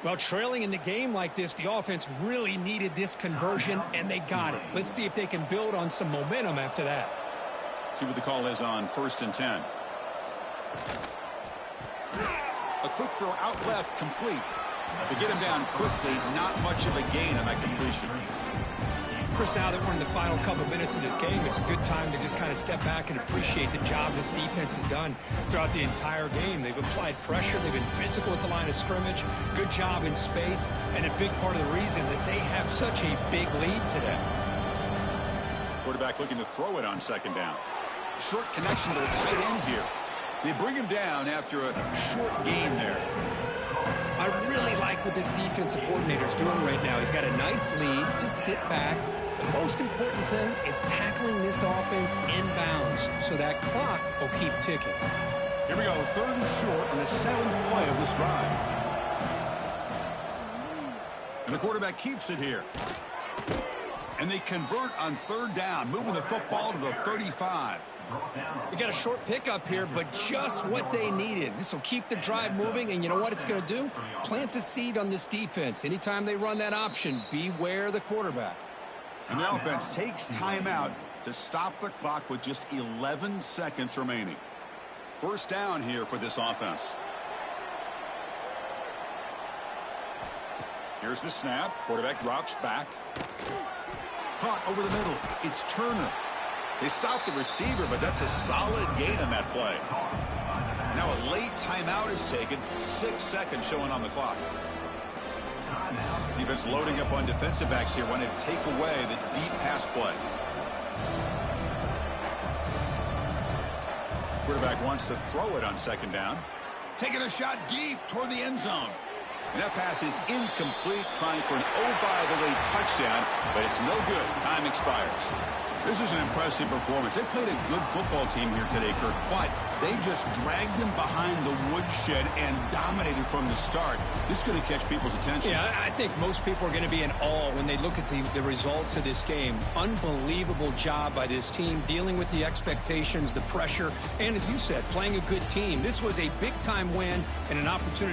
Well, trailing in the game like this, the offense really needed this conversion, and they got it. Let's see if they can build on some momentum after that. See what the call is on 1st and 10. A quick throw out left, complete. To get him down quickly, not much of a gain on that completion. Chris, now that we're in the final couple minutes of this game, it's a good time to just kind of step back and appreciate the job this defense has done throughout the entire game. They've applied pressure. They've been physical at the line of scrimmage. Good job in space, and a big part of the reason that they have such a big lead today. Quarterback looking to throw it on second down. Short connection to the tight end here. They bring him down after a short gain there. I really like what this defensive coordinator is doing right now. He's got a nice lead. Just sit back. The most important thing is tackling this offense inbounds so that clock will keep ticking. Here we go, 3rd and short on the 7th play of this drive. And the quarterback keeps it here. And they convert on 3rd down, moving the football to the 35. We got a short pickup here, but just what they needed. This will keep the drive moving, and you know what it's going to do? Plant a seed on this defense. Anytime they run that option, beware the quarterback. And the offense takes time out to stop the clock with just 11 seconds remaining. First down here for this offense. Here's the snap. Quarterback drops back. Caught over the middle. It's Turner. They stopped the receiver, but that's a solid gain on that play. Now a late timeout is taken. 6 seconds showing on the clock. Defense loading up on defensive backs here, wanting to take away the deep pass play. Quarterback wants to throw it on second down. Taking a shot deep toward the end zone. And that pass is incomplete, trying for an oh-by-the-way touchdown, but it's no good. Time expires. This is an impressive performance. They played a good football team here today, Kirk, but they just dragged them behind the woodshed and dominated from the start. This is going to catch people's attention. Yeah, I think most people are going to be in awe when they look at the results of this game. Unbelievable job by this team, dealing with the expectations, the pressure, and as you said, playing a good team. This was a big-time win and an opportunity